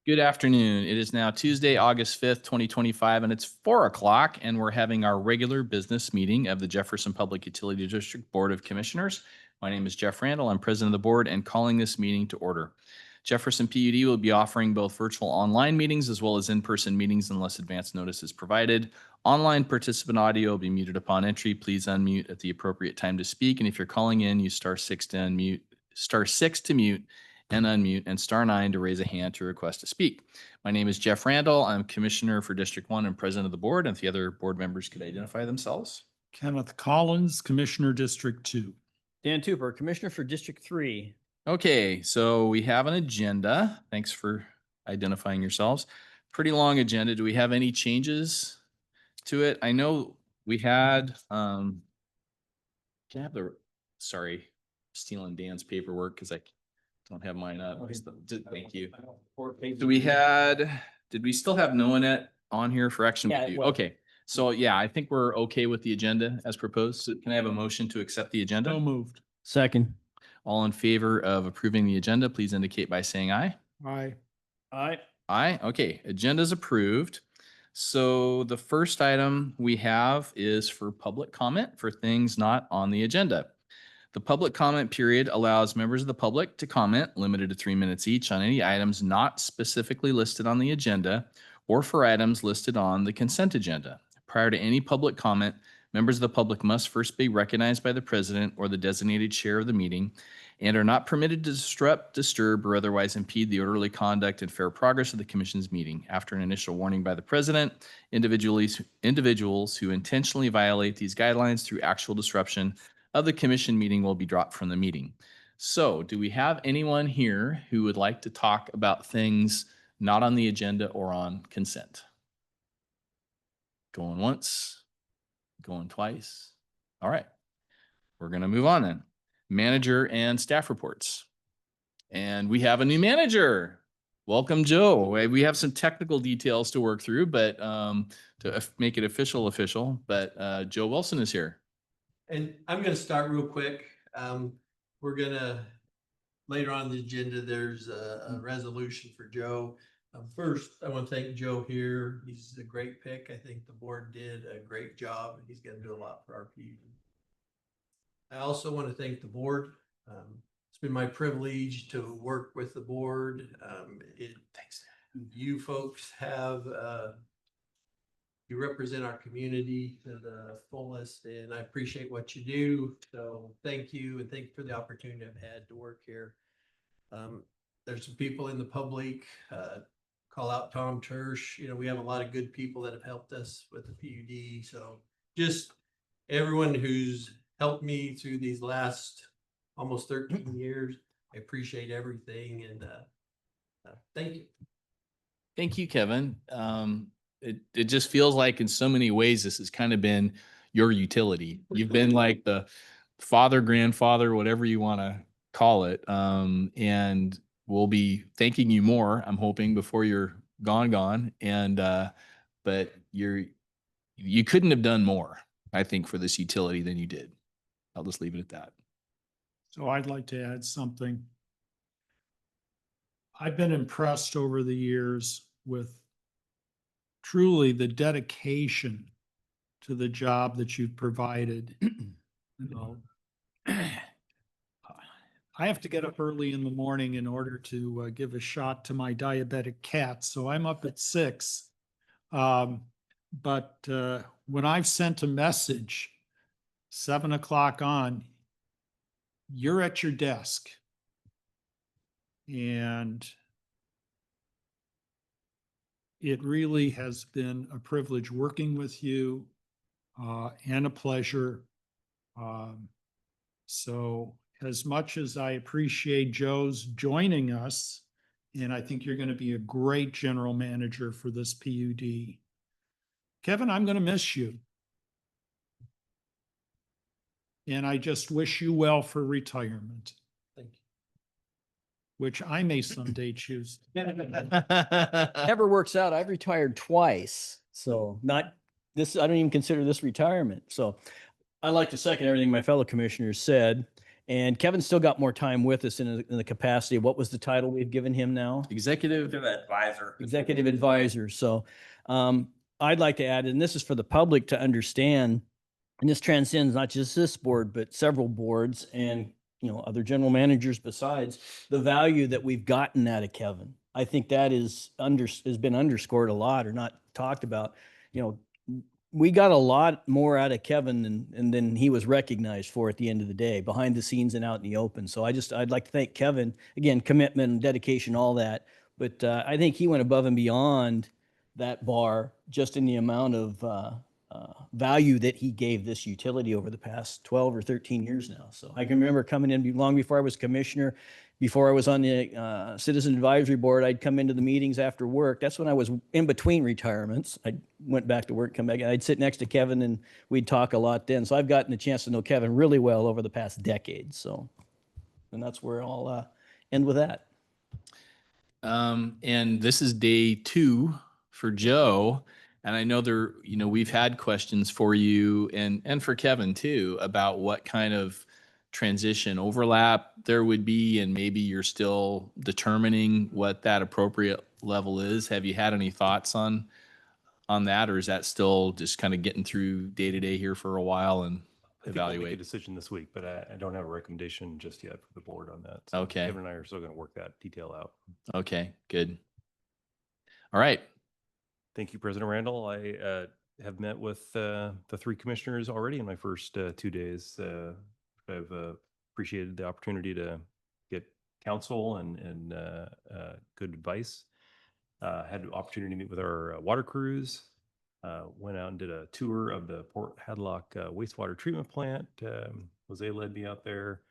Good afternoon. It is now Tuesday, August 5th, 2025, and it's 4 o'clock, and we're having our regular business meeting of the Jefferson Public Utility District Board of Commissioners. My name is Jeff Randall. I'm president of the board and calling this meeting to order. Jefferson PUD will be offering both virtual online meetings as well as in-person meetings unless advance notice is provided. Online participant audio will be muted upon entry. Please unmute at the appropriate time to speak, and if you're calling in, use *6 to unmute, *6 to mute and unmute, and *9 to raise a hand to request to speak. My name is Jeff Randall. I'm Commissioner for District 1 and President of the Board, and if the other board members could identify themselves. Kenneth Collins, Commissioner, District 2. Dan Tupper, Commissioner for District 3. Okay, so we have an agenda. Thanks for identifying yourselves. Pretty long agenda. Do we have any changes to it? I know we had, can I have sorry, stealing Dan's paperwork because I don't have mine up. Thank you. Did we still have Noanet on here for action? Yeah, review? Okay, so yeah, I think we're okay with the agenda as proposed. So can I have a motion to accept the agenda? So moved. Second. All in favor of approving the agenda, please indicate by saying aye. Aye. Aye. Aye. Okay, agenda is approved. So the first item we have is for public comment for things not on the agenda. The public comment period allows members of the public to comment, limited to 3 minutes each, on any items not specifically listed on the agenda or for items listed on the consent agenda. Prior to any public comment, members of the public must first be recognized by the president or the designated chair of the meeting and are not permitted to disrupt, disturb, or otherwise impede the orderly conduct and fair progress of the commission's meeting. After an initial warning by the president, individuals who intentionally violate these guidelines through actual disruption of the commission meeting will be dropped from the meeting. So do we have anyone here who would like to talk about things not on the agenda or on consent? Going once, going twice. All right, we're going to move on then. Manager and staff reports. And we have a new manager. Welcome, Joe. We have some technical details to work through, but to make it official, but Joe Wilson is here. And I'm going to start real quick. We're going to, later on the agenda, there's a resolution for Joe. First, I want to thank Joe here. He's a great pick. I think the board did a great job, and he's going to do a lot for our PUD. I also want to thank the board. It's been my privilege to work with the board. Thanks. You folks have you represent our community to the fullest, and I appreciate what you do. So thank you, and thank you for the opportunity I've had to work here. There's some people in the public, call out Tom Tersch. You know, we have a lot of good people that have helped us with the PUD. So just everyone who's helped me through these last almost 13 years, I appreciate everything, and thank you. Thank you, Kevin. It just feels like in so many ways, this has kind of been your utility. You've been like the father, grandfather, whatever you want to call it. And we'll be thanking you more, I'm hoping, before you're gone. And, but you couldn't have done more, I think, for this utility than you did. I'll just leave it at that. So I'd like to add something. I've been impressed over the years with truly the dedication to the job that you've provided. You know, I have to get up early in the morning in order to give a shot to my diabetic cat, so I'm up at 6. But when I've sent a message 7 o'clock on, you're at your desk. And it really has been a privilege working with you and a pleasure. So as much as I appreciate Joe's joining us, and I think you're going to be a great general manager for this PUD. Kevin, I'm going to miss you. And I just wish you well for retirement. Thank you. Which I may someday choose. Never works out. I've retired twice. So not this, I don't even consider this retirement. So I'd like to second everything my fellow commissioners said. And Kevin's still got more time with us in the capacity. What was the title we've given him now? Executive. Advisor. Executive advisor. So I'd like to add, and this is for the public to understand, and this transcends not just this board, but several boards and, other general managers besides, the value that we've gotten out of Kevin. I think that has been underscored a lot or not talked about. We got a lot more out of Kevin than he was recognized for at the end of the day, behind the scenes and out in the open. So I'd like to thank Kevin, again, commitment and dedication, all that. But I think he went above and beyond that bar just in the amount of value that he gave this utility over the past 12 or 13 years now. So I can remember coming in long before I was commissioner, before I was on the Citizen Advisory Board. I'd come into the meetings after work. That's when I was in between retirements. I went back to work, come back. I'd sit next to Kevin and we'd talk a lot then. So I've gotten a chance to know Kevin really well over the past decade. So, and that's where I'll end with that. And this is day 2 for Joe. And I know we've had questions for you and for Kevin too, about what kind of transition overlap there would be. And maybe you're still determining what that appropriate level is. Have you had any thoughts on that? Or is that still just kind of getting through day to day here for a while and I think we'll make a evaluate? decision this week, but I don't have a recommendation just yet for the board on that. So Okay. Kevin and I are still going to work that detail out. Okay, good. All right. Thank you, President Randall. I have met with the 3 commissioners already in my first 2 days. I've appreciated the opportunity to get counsel and good advice. Had the opportunity to meet with our water crews. Went out and did a tour of the Port Hadlock wastewater treatment plant. Jose led me out there.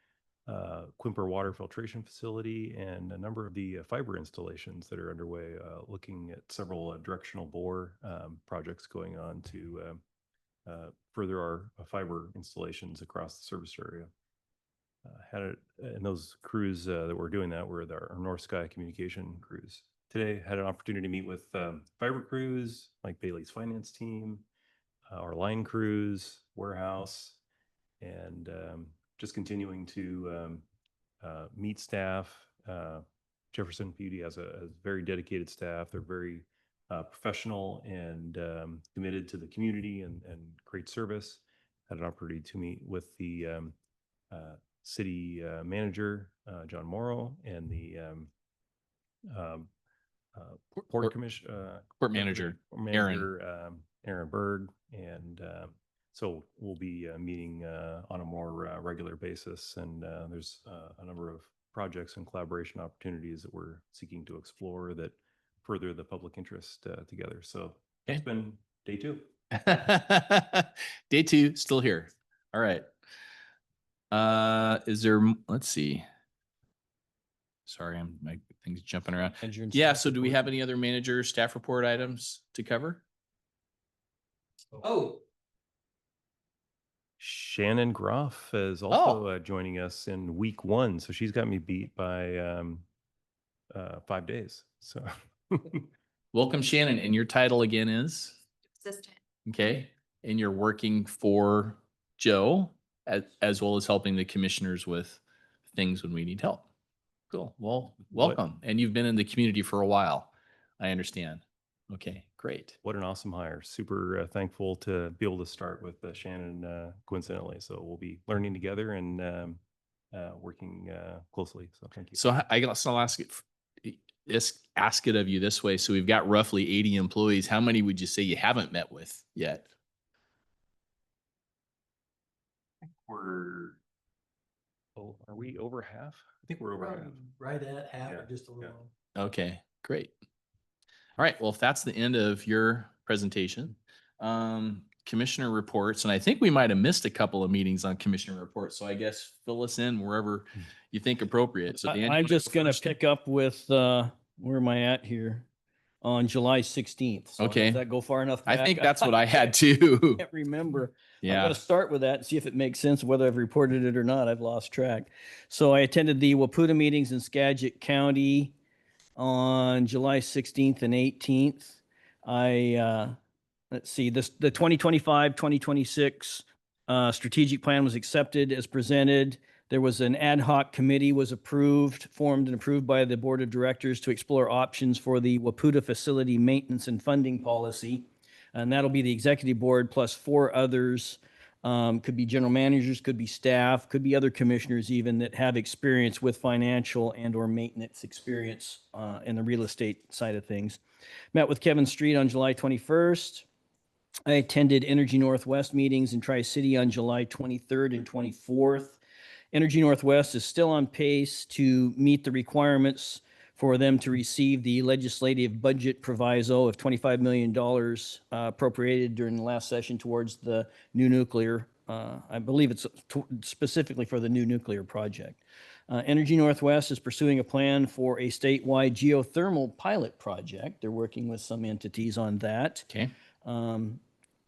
Quimper water filtration facility, and a number of the fiber installations that are underway, looking at several directional bore projects going on to further our fiber installations across the service area. And those crews that were doing that were our North Sky communication crews. Today, had an opportunity to meet with fiber crews, Mike Bailey's finance team, our line crews, warehouse, and just continuing to meet staff. Jefferson PUD has a very dedicated staff. They're very professional and committed to the community and great service. Had an opportunity to meet with the city manager, John Morrow, and the port manager, Aaron Berg, and so we'll be meeting on a more regular basis, and there's a number of projects and collaboration opportunities that we're seeking to explore that further the public interest together. So it's been day 2. Day 2, still here. All right. Let's see. Sorry, my things jumping around. Yeah. So do we have any other manager staff report items to cover? Oh, Shannon Groff is also joining us in week 1. So she's got me beat by 5 days. So Welcome, Shannon. And your title again is? Assistant. Okay. And you're working for Joe as well as helping the commissioners with things when we need help. Cool. Well, welcome. And you've been in the community for a while, I understand. Okay, great. What an awesome hire. Super thankful to be able to start with Shannon coincidentally. So we'll be learning together and working closely. So thank you. So I guess I'll ask it of you this way. So we've got roughly 80 employees. How many would you say you haven't met with yet? Are we over half? I think we're over half. right at half, Yeah, or just a little. Okay, great. All right. Well, if that's the end of your presentation, commissioner reports, and I think we might have missed a couple of meetings on commissioner reports. So I guess fill us in wherever you think appropriate. So Dan, I'm just going to pick up with, where am I at here? On July 16th. So Okay. Does that go far enough I back? think that's what I had too. Can't remember. I'm Yeah. going to start with that and see if it makes sense, whether I've reported it or not. I've lost track. So I attended the Waputa meetings in Skagit County on July 16th and 18th. Let's see, the 2025-2026 strategic plan was accepted as presented. There was an ad hoc committee was formed and approved by the board of directors to explore options for the Waputa facility maintenance and funding policy. And that'll be the executive board plus 4 others. Could be general managers, could be staff, could be other commissioners even that have experience with financial and or maintenance experience in the real estate side of things. Met with Kevin Street on July 21st. I attended Energy Northwest meetings in Tri-City on July 23rd and 24th. Energy Northwest is still on pace to meet the requirements for them to receive the legislative budget proviso of $25 million appropriated during the last session towards the new nuclear. I believe it's specifically for the new nuclear project. Energy Northwest is pursuing a plan for a statewide geothermal pilot project. They're working with some entities on that. Okay.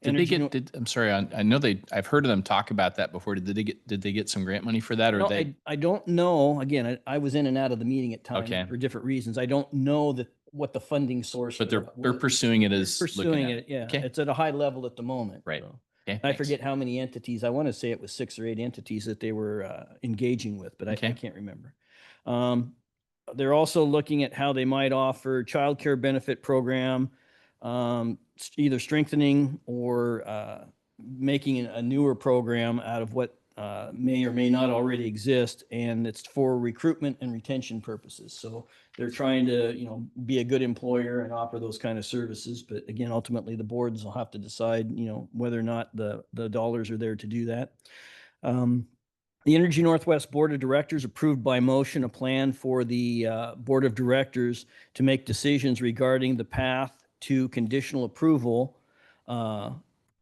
Energy Nor- I'm sorry, I know I've heard of them talk about that before. Did they get some grant money for that, or No, they? I don't know. Again, I was in and out of the meeting at times Okay. for different reasons. I don't know what the funding source. But for they're that pursuing it They're as looking pursuing at it. Yeah, Okay. it's at a high level at the moment. Right. so. Okay. I thanks. forget how many entities. I want to say it was 6 or 8 entities that they were engaging with, but I Okay. can't remember. They're also looking at how they might offer childcare benefit program, either strengthening or making a newer program out of what may or may not already exist, and it's for recruitment and retention purposes. So they're trying to, be a good employer and offer those kind of services. But again, ultimately, the boards will have to decide, whether or not the dollars are there to do that. The Energy Northwest Board of Directors approved by motion a plan for the Board of Directors to make decisions regarding the path to conditional approval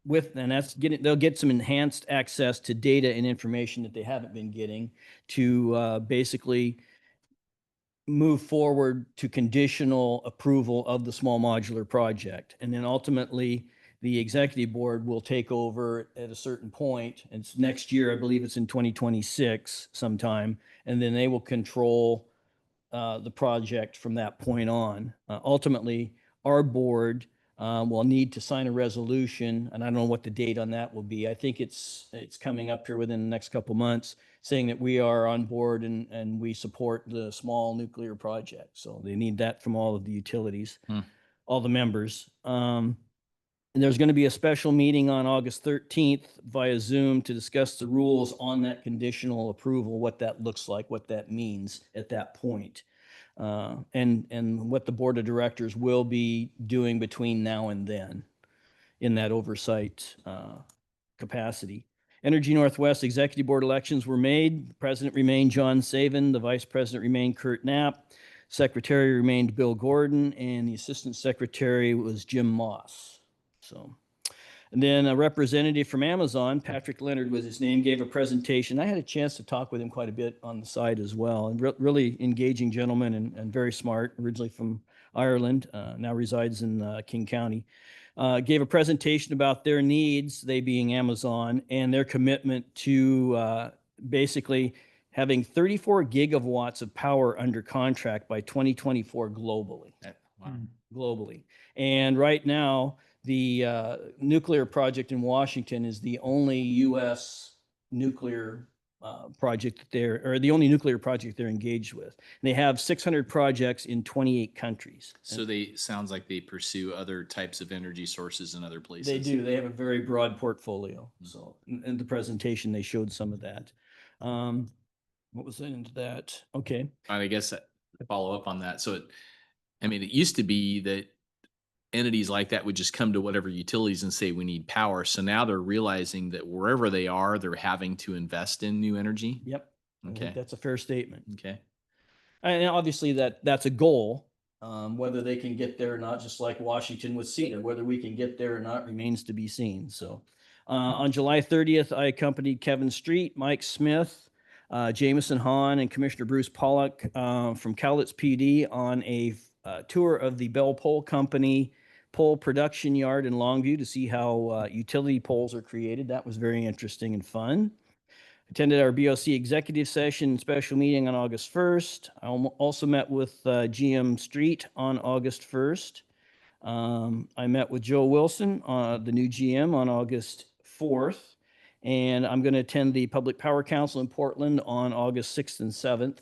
they'll get some enhanced access to data and information that they haven't been getting to basically move forward to conditional approval of the small modular project. And then ultimately, the executive board will take over at a certain point. It's next year, I believe it's in 2026 sometime, and then they will control the project from that point on. Ultimately, our board will need to sign a resolution, and I don't know what the date on that will be. I think it's coming up here within the next couple months, saying that we are on board and we support the small nuclear project. So they need that from all of the utilities, all the members. And there's going to be a special meeting on August 13th via Zoom to discuss the rules on that conditional approval, what that looks like, what that means at that point, and what the board of directors will be doing between now and then in that oversight capacity. Energy Northwest Executive Board elections were made. The president remained John Saven. The vice president remained Kurt Knapp. Secretary remained Bill Gordon, and the assistant secretary was Jim Moss. So, and then a representative from Amazon, Patrick Leonard was his name, gave a presentation. I had a chance to talk with him quite a bit on the side as well, and really engaging gentleman and very smart, originally from Ireland, now resides in King County. Gave a presentation about their needs, they being Amazon, and their commitment to basically having 34 gigawatts of power under contract by 2024 globally. Wow. Globally. And right now, the nuclear project in Washington is the only U.S. nuclear project the only nuclear project they're engaged with. And they have 600 projects in 28 countries. So sounds like they pursue other types of energy sources in other places. They do. They have a very broad portfolio. So in the presentation, they showed some of that. What was into that? Okay. I guess to follow up on that. So it used to be that entities like that would just come to whatever utilities and say, we need power. So now they're realizing that wherever they are, they're having to invest in new energy. Yep. I think Okay. that's a fair statement. Okay. And obviously that's a goal. Whether they can get there or not, just like Washington with CETA, whether we can get there or not remains to be seen. So on July 30th, I accompanied Kevin Street, Mike Smith, Jameson Hahn, and Commissioner Bruce Pollock from Cowlitz PD on a tour of the Bell Pole Company pole production yard in Longview to see how utility poles are created. That was very interesting and fun. Attended our BOC executive session special meeting on August 1st. I also met with GM Street on August 1st. I met with Joe Wilson, the new GM, on August 4th. And I'm going to attend the Public Power Council in Portland on August 6th and 7th.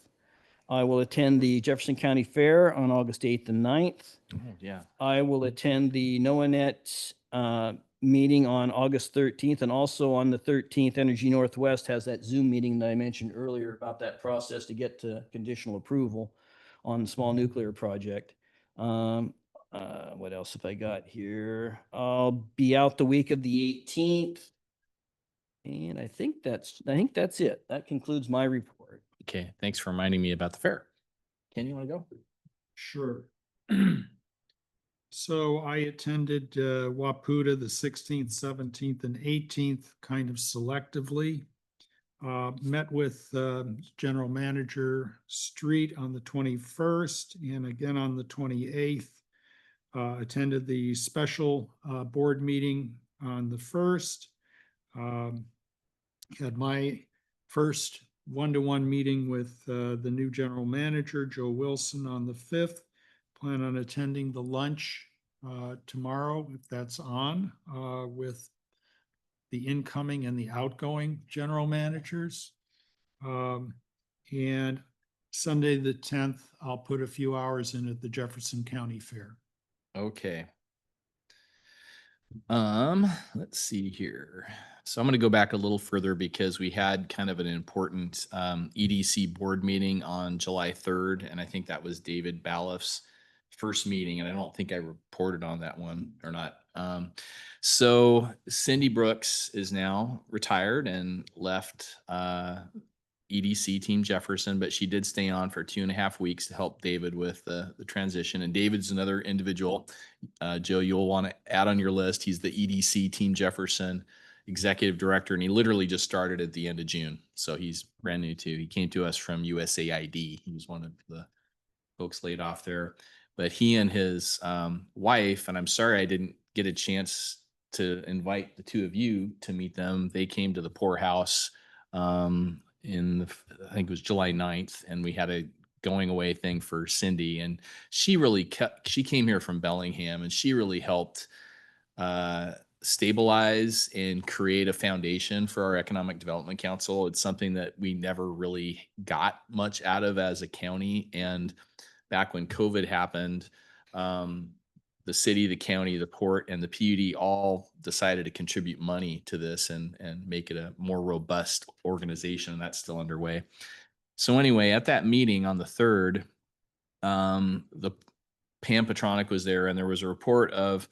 I will attend the Jefferson County Fair on August 8th and 9th. Oh, yeah. I will attend the NOAANET meeting on August 13th, and also on the 13th, Energy Northwest has that Zoom meeting that I mentioned earlier about that process to get to conditional approval on the small nuclear project. What else have I got here? I'll be out the week of the 18th. And I think that's it. That concludes my report. Okay, thanks for reminding me about the fair. Ken, you want to go? Sure. So I attended Waputa the 16th, 17th, and 18th kind of selectively. Met with General Manager Street on the 21st and again on the 28th. Attended the special board meeting on the 1st. Had my first one-to-one meeting with the new General Manager, Joe Wilson, on the 5th. Plan on attending the lunch tomorrow, if that's on, with the incoming and the outgoing general managers. And Sunday, the 10th, I'll put a few hours in at the Jefferson County Fair. Okay. Let's see here. So I'm going to go back a little further because we had kind of an important EDC board meeting on July 3rd, and I think that was David Balliff's first meeting, and I don't think I reported on that one or not. So Cindy Brooks is now retired and left EDC Team Jefferson, but she did stay on for 2.5 weeks to help David with the transition. And David's another individual, Joe, you'll want to add on your list. He's the EDC Team Jefferson executive director, and he literally just started at the end of June. So he's brand new too. He came to us from USAID. He was one of the folks laid off there. But he and his wife, and I'm sorry I didn't get a chance to invite the two of you to meet them. They came to the poorhouse I think it was July 9th, and we had a going away thing for Cindy. And she came here from Bellingham, and she really helped stabilize and create a foundation for our Economic Development Council. It's something that we never really got much out of as a county. And back when COVID happened, the city, the county, the port, and the PUD all decided to contribute money to this and make it a more robust organization. And that's still underway. So anyway, at that meeting on the 3rd, the Pam Petronic was there, and there was a report of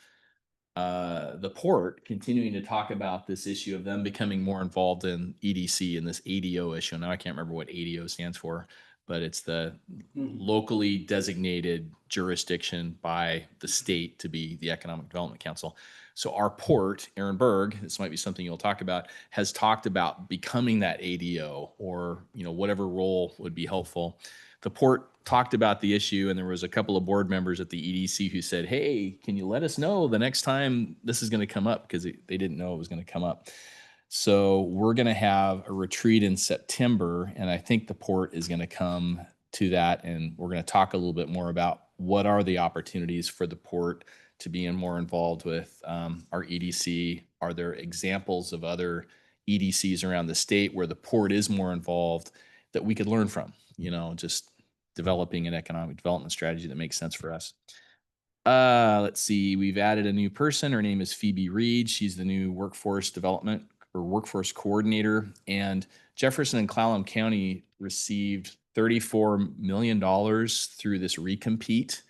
the port continuing to talk about this issue of them becoming more involved in EDC and this ADO issue. Now I can't remember what ADO stands for, but it's the locally designated jurisdiction by the state to be the Economic Development Council. So our port, Aaron Berg, this might be something you'll talk about, has talked about becoming that ADO, or whatever role would be helpful. The port talked about the issue, and there was a couple of board members at the EDC who said, hey, can you let us know the next time this is going to come up? Because they didn't know it was going to come up. So we're going to have a retreat in September, and I think the port is going to come to that, and we're going to talk a little bit more about what are the opportunities for the port to be more involved with our EDC. Are there examples of other EDCs around the state where the port is more involved that we could learn from, just developing an economic development strategy that makes sense for us. Let's see, we've added a new person. Her name is Phoebe Reed. She's the new workforce development or workforce coordinator. And Jefferson and Clallam County received $34 million through this recompete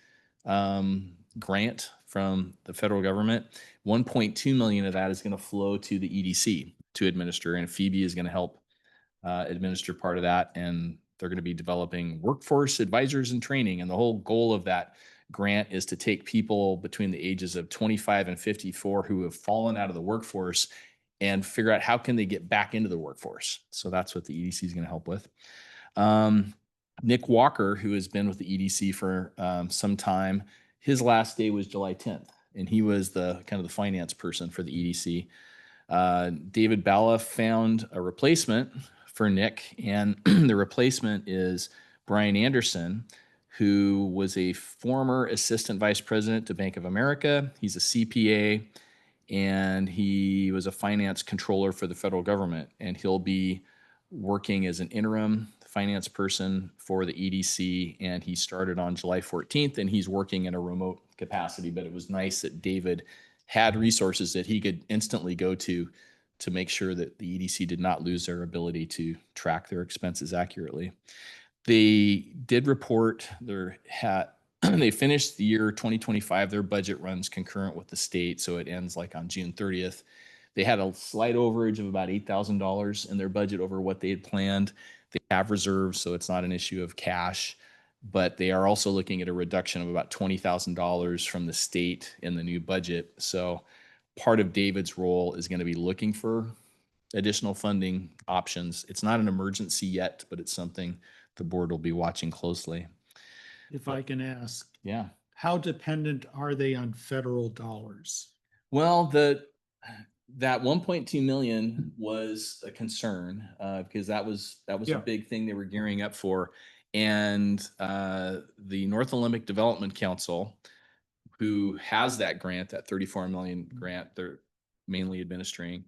grant from the federal government. 1.2 million of that is going to flow to the EDC to administer, and Phoebe is going to help administer part of that. And they're going to be developing workforce advisors and training. And the whole goal of that grant is to take people between the ages of 25 and 54 who have fallen out of the workforce and figure out how can they get back into the workforce. So that's what the EDC is going to help with. Nick Walker, who has been with the EDC for some time, his last day was July 10th, and he was the kind of the finance person for the EDC. David Balliff found a replacement for Nick, and the replacement is Brian Anderson, who was a former assistant vice president to Bank of America. He's a CPA, and he was a finance controller for the federal government, and he'll be working as an interim finance person for the EDC, and he started on July 14th, and he's working in a remote capacity. But it was nice that David had resources that he could instantly go to make sure that the EDC did not lose their ability to track their expenses accurately. They did report they finished the year 2025. Their budget runs concurrent with the state, so it ends like on June 30th. They had a slight overage of about $8,000 in their budget over what they had planned. They have reserves, so it's not an issue of cash, but they are also looking at a reduction of about $20,000 from the state in the new budget. So part of David's role is going to be looking for additional funding options. It's not an emergency yet, but it's something the board will be watching closely. If I can ask, Yeah. how dependent are they on federal dollars? Well, that 1.2 million was a concern because that was Yeah. a big thing they were gearing up for. And the North Olympic Development Council, who has that grant, that 34 million grant they're mainly administering,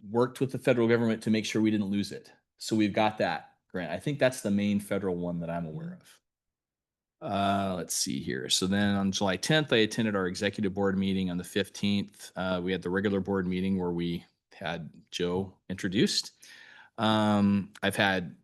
worked with the federal government to make sure we didn't lose it. So we've got that grant. I think that's the main federal one that I'm aware of. Let's see here. So then on July 10th, I attended our executive board meeting. On the 15th, we had the regular board meeting where we had Joe introduced. I've had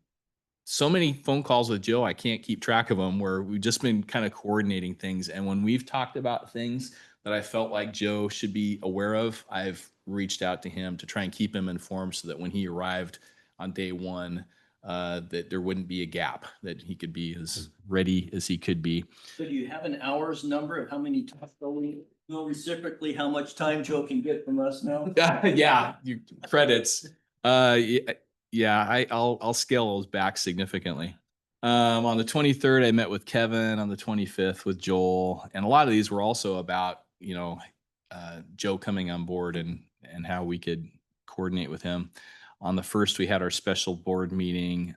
so many phone calls with Joe, I can't keep track of them, where we've just been kind of coordinating things. And when we've talked about things that I felt like Joe should be aware of, I've reached out to him to try and keep him informed so that when he arrived on day one, that there wouldn't be a gap, that he could be as ready as he could be. So do you have an hours number of how many times we know reciprocally how much time Joe can get from us now? Yeah, you credits. I'll scale those back significantly. On the 23rd, I met with Kevin. On the 25th with Joel, and a lot of these were also about Joe coming on board and how we could coordinate with him. On the 1st, we had our special board meeting.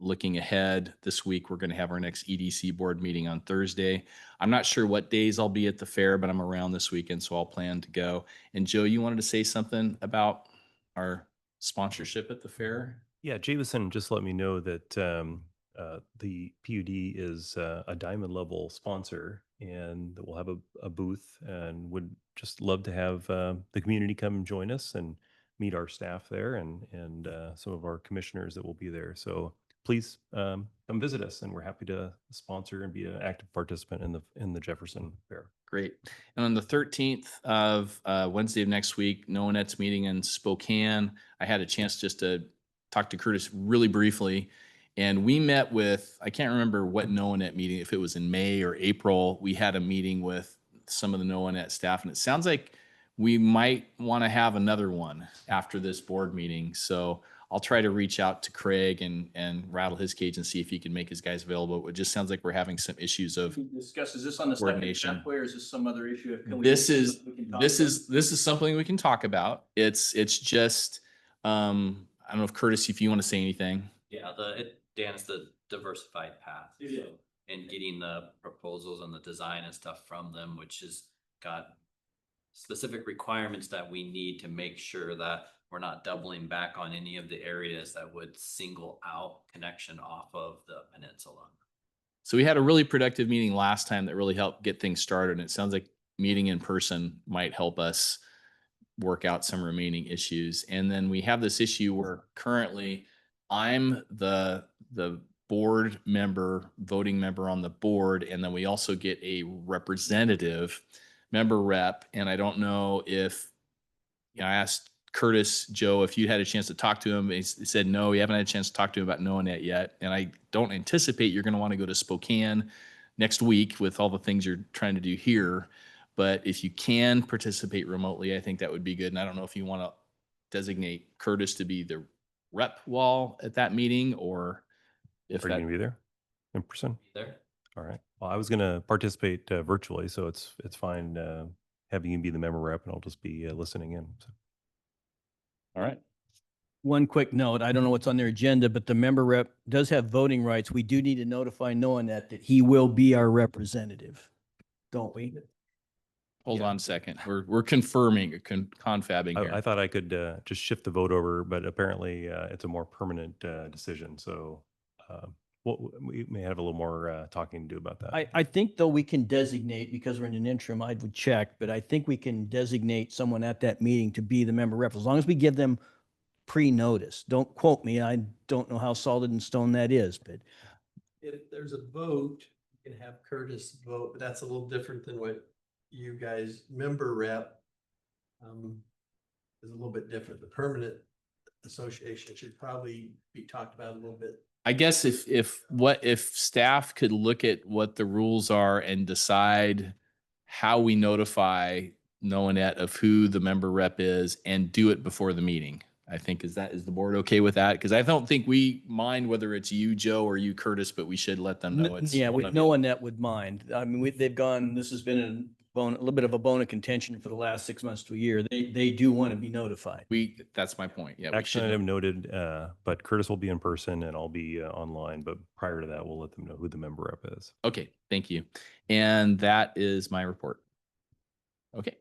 Looking ahead, this week we're going to have our next EDC board meeting on Thursday. I'm not sure what days I'll be at the fair, but I'm around this weekend, so I'll plan to go. And Joe, you wanted to say something about our sponsorship at the fair? Yeah, Jameson just let me know that the PUD is a diamond level sponsor and that we'll have a booth, and would just love to have the community come join us and meet our staff there and some of our commissioners that will be there. So please come visit us, and we're happy to sponsor and be an active participant in the Jefferson Fair. Great. And on the 13th of Wednesday of next week, NOAANET's meeting in Spokane. I had a chance just to talk to Curtis really briefly. And we met with, I can't remember what NOAANET meeting, if it was in May or April, we had a meeting with some of the NOAANET staff. And it sounds like we might want to have another one after this board meeting. So I'll try to reach out to Craig and rattle his cage and see if he can make his guys available. It just sounds like we're having some issues of Discuss, is this on the second coordination. pathway or is this some other issue? This is something we can talk about. It's just I don't know if Curtis, if you want to say anything. Yeah, Dan, it's the diversified path. Yeah. And getting the proposals and the design and stuff from them, which has got specific requirements that we need to make sure that we're not doubling back on any of the areas that would single out connection off of the peninsula. So we had a really productive meeting last time that really helped get things started. And it sounds like meeting in person might help us work out some remaining issues. And then we have this issue where currently I'm the board member, voting member on the board. And then we also get a representative member rep. And I don't know if, I asked Curtis, Joe, if you had a chance to talk to him. He said, no, we haven't had a chance to talk to him about NOAANET yet. And I don't anticipate you're going to want to go to Spokane next week with all the things you're trying to do here. But if you can participate remotely, I think that would be good. And I don't know if you want to designate Curtis to be the rep wall at that meeting, or if Are you going to be there in person? There. All right. Well, I was going to participate virtually, so it's fine having you be the member rep, and I'll just be listening in. So. All right. One quick note, I don't know what's on their agenda, but the member rep does have voting rights. We do need to notify NOAANET that he will be our representative, don't we? Hold Yeah. on a second. We're confirming, confabbing I here. thought I could just shift the vote over, but apparently it's a more permanent decision. So we may have a little more talking to do about that. I think though we can designate, because we're in an interim, I would check, but I think we can designate someone at that meeting to be the member rep, as long as we give them pre-notice. Don't quote me. I don't know how solid in stone that is, but If there's a vote, you can have Curtis vote, but that's a little different than what you guys, member rep. Is a little bit different. The permanent association should probably be talked about a little bit. I guess if staff could look at what the rules are and decide how we notify Noanet of who the member rep is and do it before the meeting. I think is the board okay with that? Because I don't think we mind whether it's you, Joe, or you, Curtis, but we should let them know it's yeah, one of no you. one that would mind. I mean, they've gone, this has been a little bit of a bone of contention for the last 6 months to a year. They do want to be notified. That's my point. Yeah, we Action should. item noted, but Curtis will be in person and I'll be online. But prior to that, we'll let them know who the member rep is. Okay, thank you. And that is my report. Okay.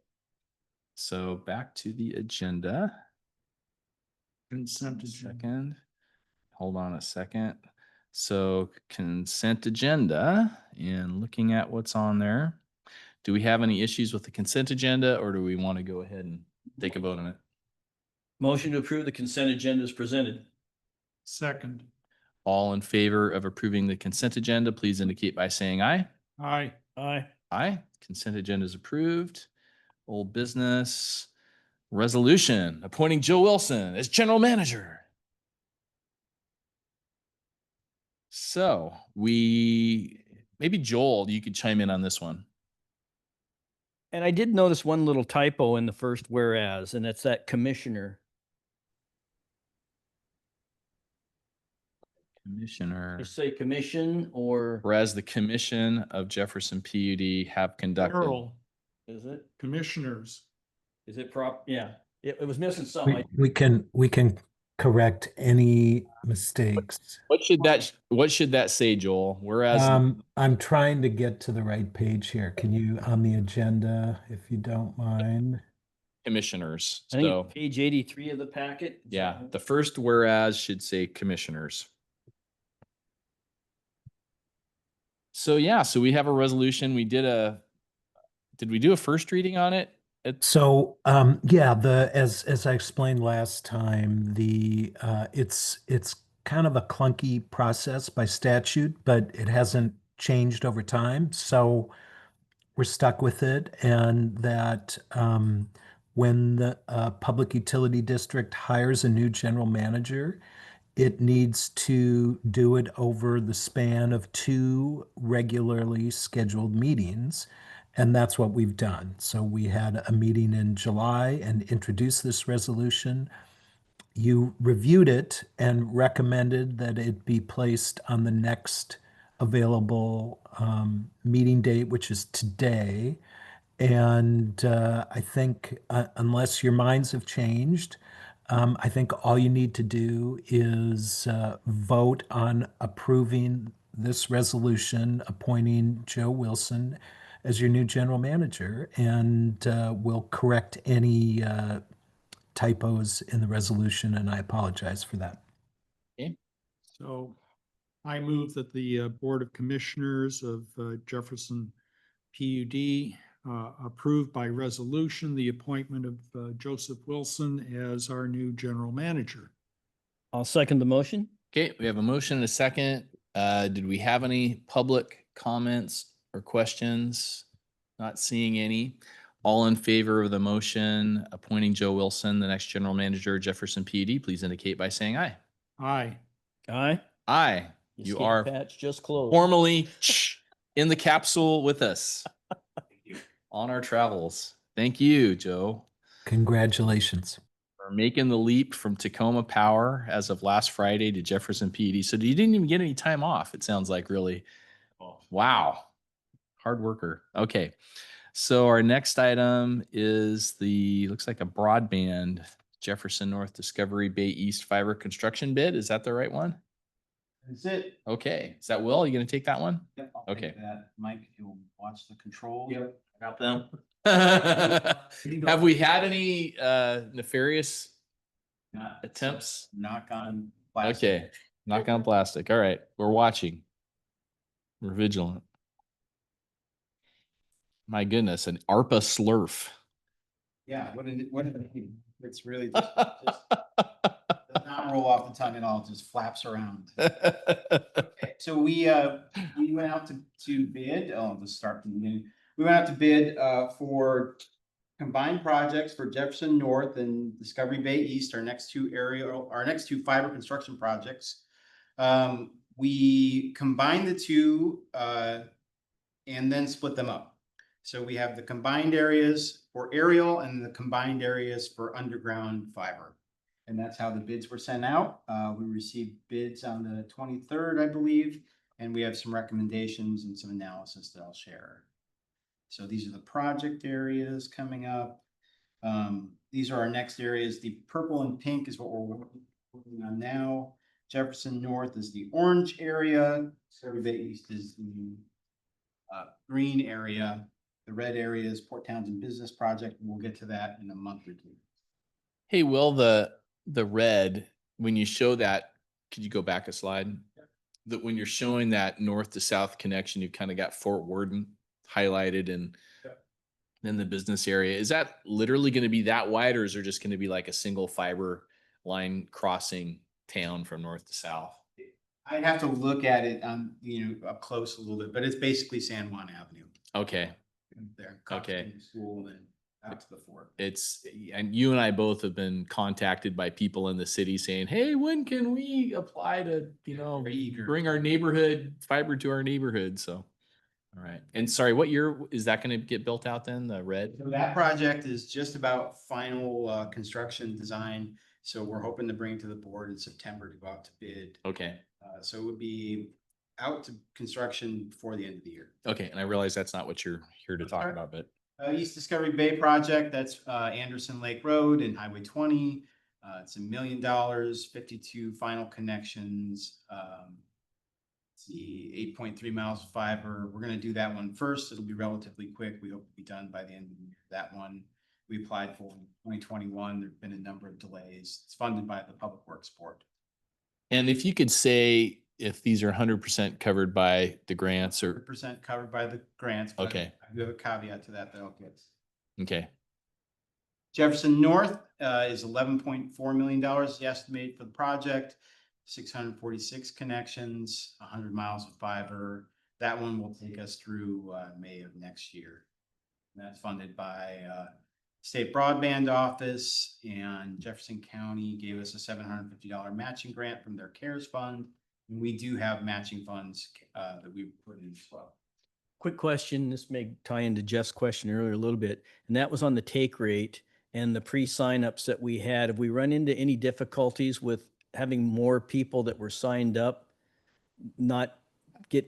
So back to the agenda. Consent agenda. Second. Hold on a second. So consent agenda and looking at what's on there. Do we have any issues with the consent agenda or do we want to go ahead and take a vote on it? Motion to approve the consent agenda is presented. Second. All in favor of approving the consent agenda, please indicate by saying aye. Aye. Aye. Aye. Consent agenda is approved. Old business resolution appointing Joe Wilson as general manager. So maybe Joel, you could chime in on this one. And I did notice one little typo in the first whereas, and it's that commissioner. Commissioner. Just say commission or Whereas the commission of Jefferson PUD have conducted. Plural, is it? commissioners. Is it prop? Yeah, it was missing something. We can correct any mistakes. What should that say, Joel? Whereas I'm trying to get to the right page here. Can you, on the agenda, if you don't mind? commissioners. I think So it's page 83 of the packet. Is yeah, that- the first whereas should say commissioners. So yeah, so we have a resolution. Did we do a first reading on it? So, yeah, as I explained last time, it's kind of a clunky process by statute, but it hasn't changed over time. So we're stuck with it, and that when the public utility district hires a new general manager, it needs to do it over the span of 2 regularly scheduled meetings. And that's what we've done. So we had a meeting in July and introduced this resolution. You reviewed it and recommended that it be placed on the next available meeting date, which is today. And I think unless your minds have changed, I think all you need to do is vote on approving this resolution, appointing Joe Wilson as your new general manager, and we'll correct any typos in the resolution, and I apologize for that. So I move that the Board of Commissioners of Jefferson PUD approve by resolution the appointment of Joseph Wilson as our new general manager. I'll second the motion. Okay, we have a motion and a second. Did we have any public comments or questions? Not seeing any. All in favor of the motion appointing Joe Wilson, the next general manager of Jefferson PUD, please indicate by saying aye. Aye. Aye. Aye. The You escape are patch just closed. formally in the capsule with us on our travels. Thank you, Joe, Congratulations. for making the leap from Tacoma Power as of last Friday to Jefferson PUD. So you didn't even get any time off. It sounds like really. Wow. Hard worker. Okay. So our next item is looks like a broadband Jefferson North Discovery Bay East fiber construction bid. Is that the right one? That's it. Okay. Is that Will? You going to take that one? Yep, I'll Okay. take that. Mike, if you'll watch the control. Yep, I got them. Have we had any nefarious attempts? Knock on plastic. Okay, knock on plastic. All right, we're watching. We're vigilant. My goodness, an ARPA slurf. Yeah, it's really just does not roll off the tongue at all, just flaps around. Okay, so we went out to bid, let's start from the beginning. We went out to bid for combined projects for Jefferson North and Discovery Bay East, our next two fiber construction projects. We combined the two and then split them up. So we have the combined areas for aerial and the combined areas for underground fiber. And that's how the bids were sent out. We received bids on the 23rd, I believe, and we have some recommendations and some analysis that I'll share. So these are the project areas coming up. These are our next areas. The purple and pink is what we're working on now. Jefferson North is the orange area. Discovery Bay East is the green area. The red area is Port Townsend Business Project. We'll get to that in a month or two. Hey, Will, the red, when you show that, could you go back a slide? That when you're showing that north to south connection, you've kind of got Fort Worden highlighted and then the business area. Is that literally going to be that wide, or is there just going to be like a single fiber line crossing town from north to south? I'd have to look at it up close a little bit, but it's basically San Juan Avenue. Okay. There. Okay. School and out to the fort. And you and I both have been contacted by people in the city saying, hey, when can we apply to, Very eager. bring our neighborhood fiber to our neighborhood? So, all right. And sorry, what year is that going to get built out then? The red? So that project is just about final construction design. So we're hoping to bring it to the board in September to go out to bid. Okay. So it would be out to construction before the end of the year. Okay. And I realize that's not what you're here to talk about, but East Discovery Bay project, that's Anderson Lake Road and Highway 20. It's $1 million, 52 final connections. Let's see, 8.3 miles of fiber. We're going to do that one first. It'll be relatively quick. We hope to be done by the end of the year. That one we applied for in 2021. There've been a number of delays. It's funded by the Public Works Board. and if you could say if these are 100% covered by the grants or 100% covered by the grants. But Okay. I do have a caveat to that I'll get. okay. Jefferson North is $11.4 million estimated for the project, 646 connections, 100 miles of fiber. That one will take us through May of next year. And that's funded by State Broadband Office, and Jefferson County gave us a $750 matching grant from their CARES fund. And we do have matching funds that we put in as well. Quick question, this may tie into Jeff's question earlier a little bit, and that was on the take rate and the pre-signups that we had. Have we run into any difficulties with having more people that were signed up, not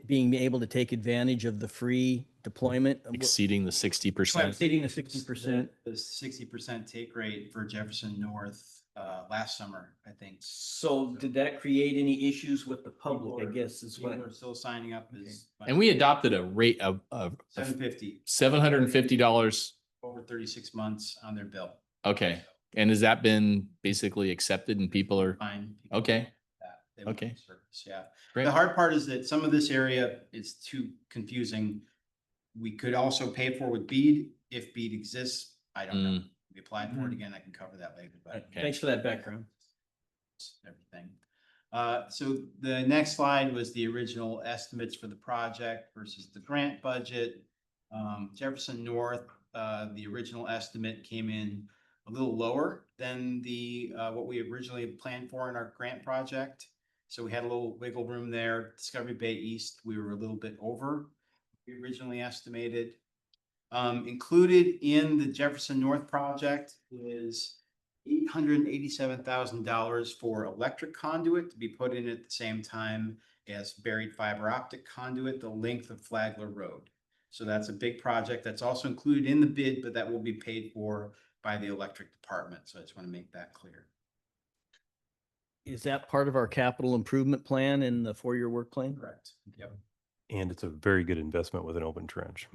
being able to take advantage of the free deployment? Exceeding the 60%. Exceeding the 60%. The 60% take rate for Jefferson North last summer, I think. So did that create any issues with the public, I guess is what. People are still signing up as. And we adopted a rate of $750 $750. over 36 months on their bill. Okay. And has that been basically accepted and people are Fine. people okay? like that. They want Okay. the service, yeah. Great. The hard part is that some of this area is too confusing. We could also pay for with BEAD if BEAD exists. I don't know. We applied for it again. I can cover that later, but. Okay. Thanks for that background. Everything. So the next slide was the original estimates for the project versus the grant budget. Jefferson North, the original estimate came in a little lower than what we originally planned for in our grant project. So we had a little wiggle room there. Discovery Bay East, we were a little bit over we originally estimated. Included in the Jefferson North project is $887,000 for electric conduit to be put in at the same time as buried fiber optic conduit, the length of Flagler Road. So that's a big project that's also included in the bid, but that will be paid for by the electric department. So I just want to make that clear. Is that part of our capital improvement plan in the 4-year work plan? Correct. Yep. And it's a very good investment with an open trench.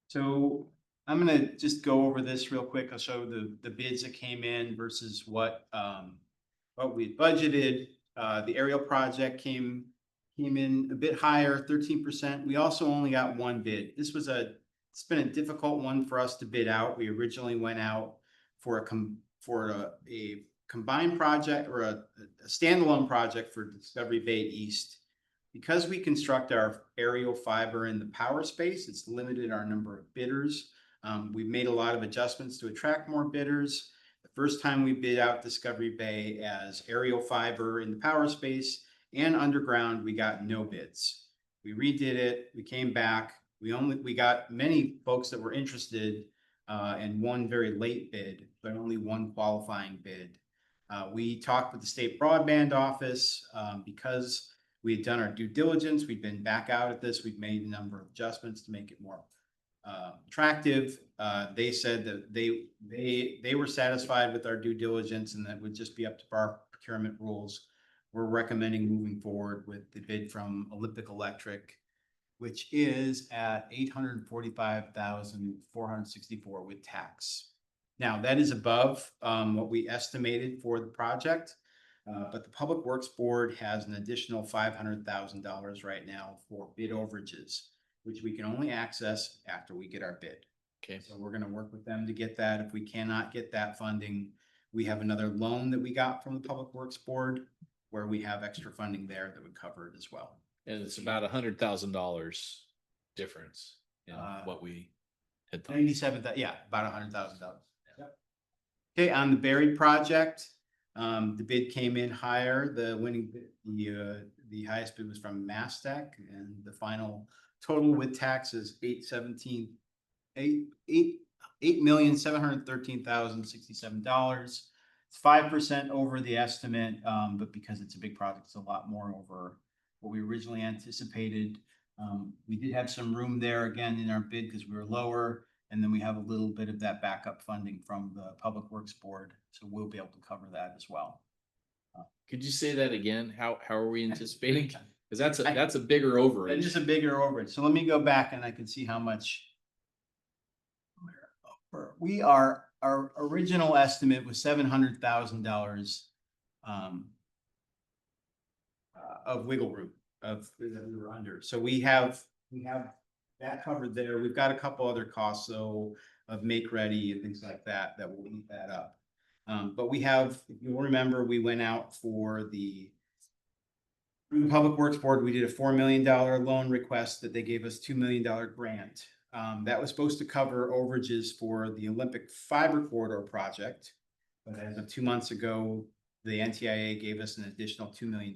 So I'm gonna just go over this real quick. I'll show the bids that came in versus what we budgeted. The aerial project came in a bit higher, 13%. We also only got one bid. It's been a difficult one for us to bid out. We originally went out for a combined project or a standalone project for Discovery Bay East. Because we construct our aerial fiber in the power space, it's limited our number of bidders. We've made a lot of adjustments to attract more bidders. The first time we bid out Discovery Bay as aerial fiber in the power space and underground, we got no bids. We redid it, we came back, we got many folks that were interested, and one very late bid, but only one qualifying bid. We talked with the state broadband office, because we had done our due diligence, we'd been back out at this, we've made a number of adjustments to make it more attractive. They said that they were satisfied with our due diligence and that would just be up to our procurement rules. We're recommending moving forward with the bid from Olympic Electric, which is at $845,464 with tax. Now, that is above what we estimated for the project, but the Public Works Board has an additional $500,000 right now for bid overages, which we can only access after we get our bid. Okay. So we're gonna work with them to get that. If we cannot get that funding, we have another loan that we got from the Public Works Board where we have extra funding there that would cover it as well. And it's about $100,000 difference in Uh, what we had thought. 97, yeah, about $100,000. Yep. Okay, on the buried project, the bid came in higher. The winning bid, the highest bid was from Mastech, and the final total with tax is $8,713,067. It's 5% over the estimate, but because it's a big project, it's a lot more over what we originally anticipated. We did have some room there again in our bid because we were lower, and then we have a little bit of that backup funding from the Public Works Board, so we'll be able to cover that as well. Could you say that again? How are we anticipating? Because that's a bigger overage. It is a bigger overage. So let me go back and I can see how much. Our original estimate was $700,000 of wiggle room that we were under. So we have that covered there. We've got a couple other costs though of make ready and things like that will eat that up. But we have, if you'll remember, we went out for the Public Works Board. We did a $4 million loan request that they gave us $2 million grant. That was supposed to cover overages for the Olympic Fiber Corridor project. But as of 2 months ago, the NTIA gave us an additional $2 million.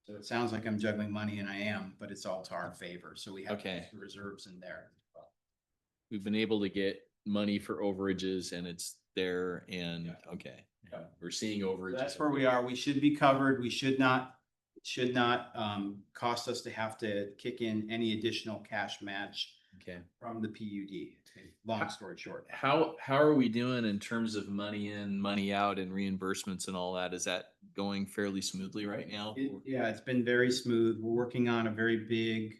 So it sounds like I'm juggling money, and I am, but it's all to our favor. So we have Okay. extra reserves in there. We've been able to get money for overages and it's there and, okay. Yeah. We're seeing overages. That's where we are. We should be covered. We should not cost us to have to kick in any additional cash match Okay. from the PUD. Long story short. How are we doing in terms of money in, money out and reimbursements and all that? Is that going fairly smoothly right now? Yeah, it's been very smooth. We're working on a very big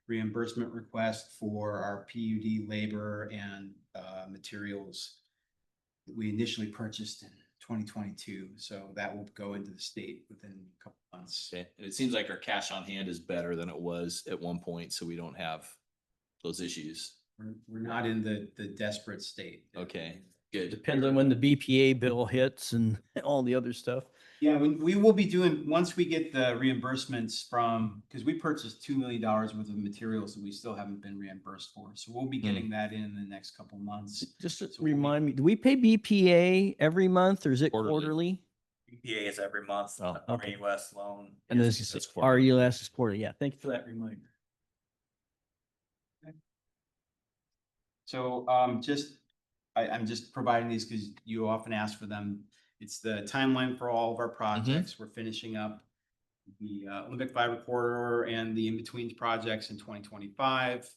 reimbursement request for our PUD labor and materials that we initially purchased in 2022. So that will go into the state within a couple months. Okay. And it seems like our cash on hand is better than it was at one point, so we don't have those issues. We're not in the desperate state. Okay, good. Depends on when the BPA bill hits and all the other stuff. Yeah, we will be doing, once we get the reimbursements from, because we purchased $2 million worth of materials that we still haven't been reimbursed for. So we'll be getting that in the next couple months. Just to So we'll be- remind me, do we pay BPA every month or is it Quarterly. quarterly? BPA is every month, Oh, okay. RUS loan. And is- this that's is quarterly. RUS is quarterly. Yeah, thank you for that reminder. So I'm just providing these because you often ask for them. It's the timeline for all of our projects. We're finishing up the Olympic Fiber Corridor and the in-betweens projects in 2025.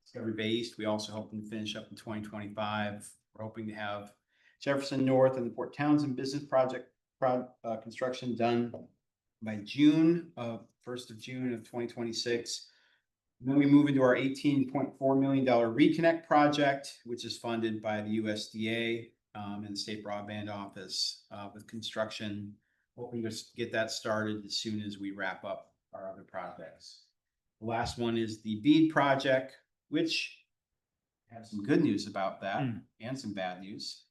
Discovery Bay East, we also hoping to finish up in 2025. We're hoping to have Jefferson North and the Port Townsend Business Project construction done by 1st of June of 2026. Then we move into our $18.4 million reconnect project, which is funded by the USDA and the State Broadband Office with construction. Hoping to get that started as soon as we wrap up our other projects. The last one is the BEAD project, which I have some good news about that and some bad news.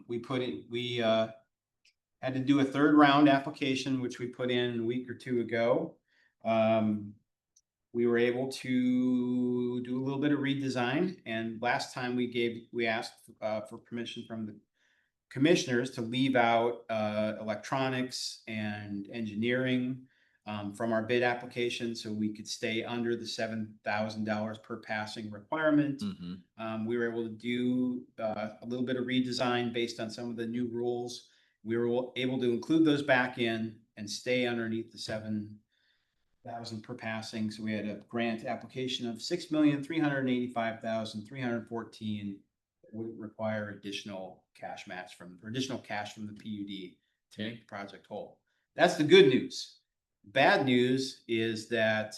We had to do a third round application, which we put in a week or two ago. We were able to do a little bit of redesign, and last time we asked for permission from the commissioners to leave out electronics and engineering from our bid application, so we could stay under the $7,000 per passing requirement. We were able to do a little bit of redesign based on some of the new rules. We were able to include those back in and stay underneath the 7,000 per passing. So we had a grant application of 6,385,314. Would require additional cash from the PUD to make the project whole. That's the good news. Bad news is that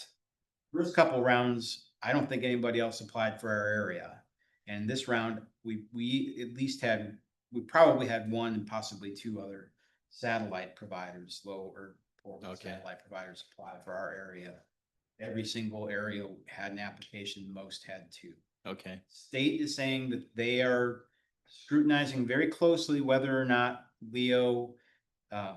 first couple rounds, I don't think anybody else applied for our area. And this round, we probably had one and possibly two other satellite providers, satellite providers apply for our area. Every single area had an application, most had two. Okay. State is saying that they are scrutinizing very closely whether or not LEO,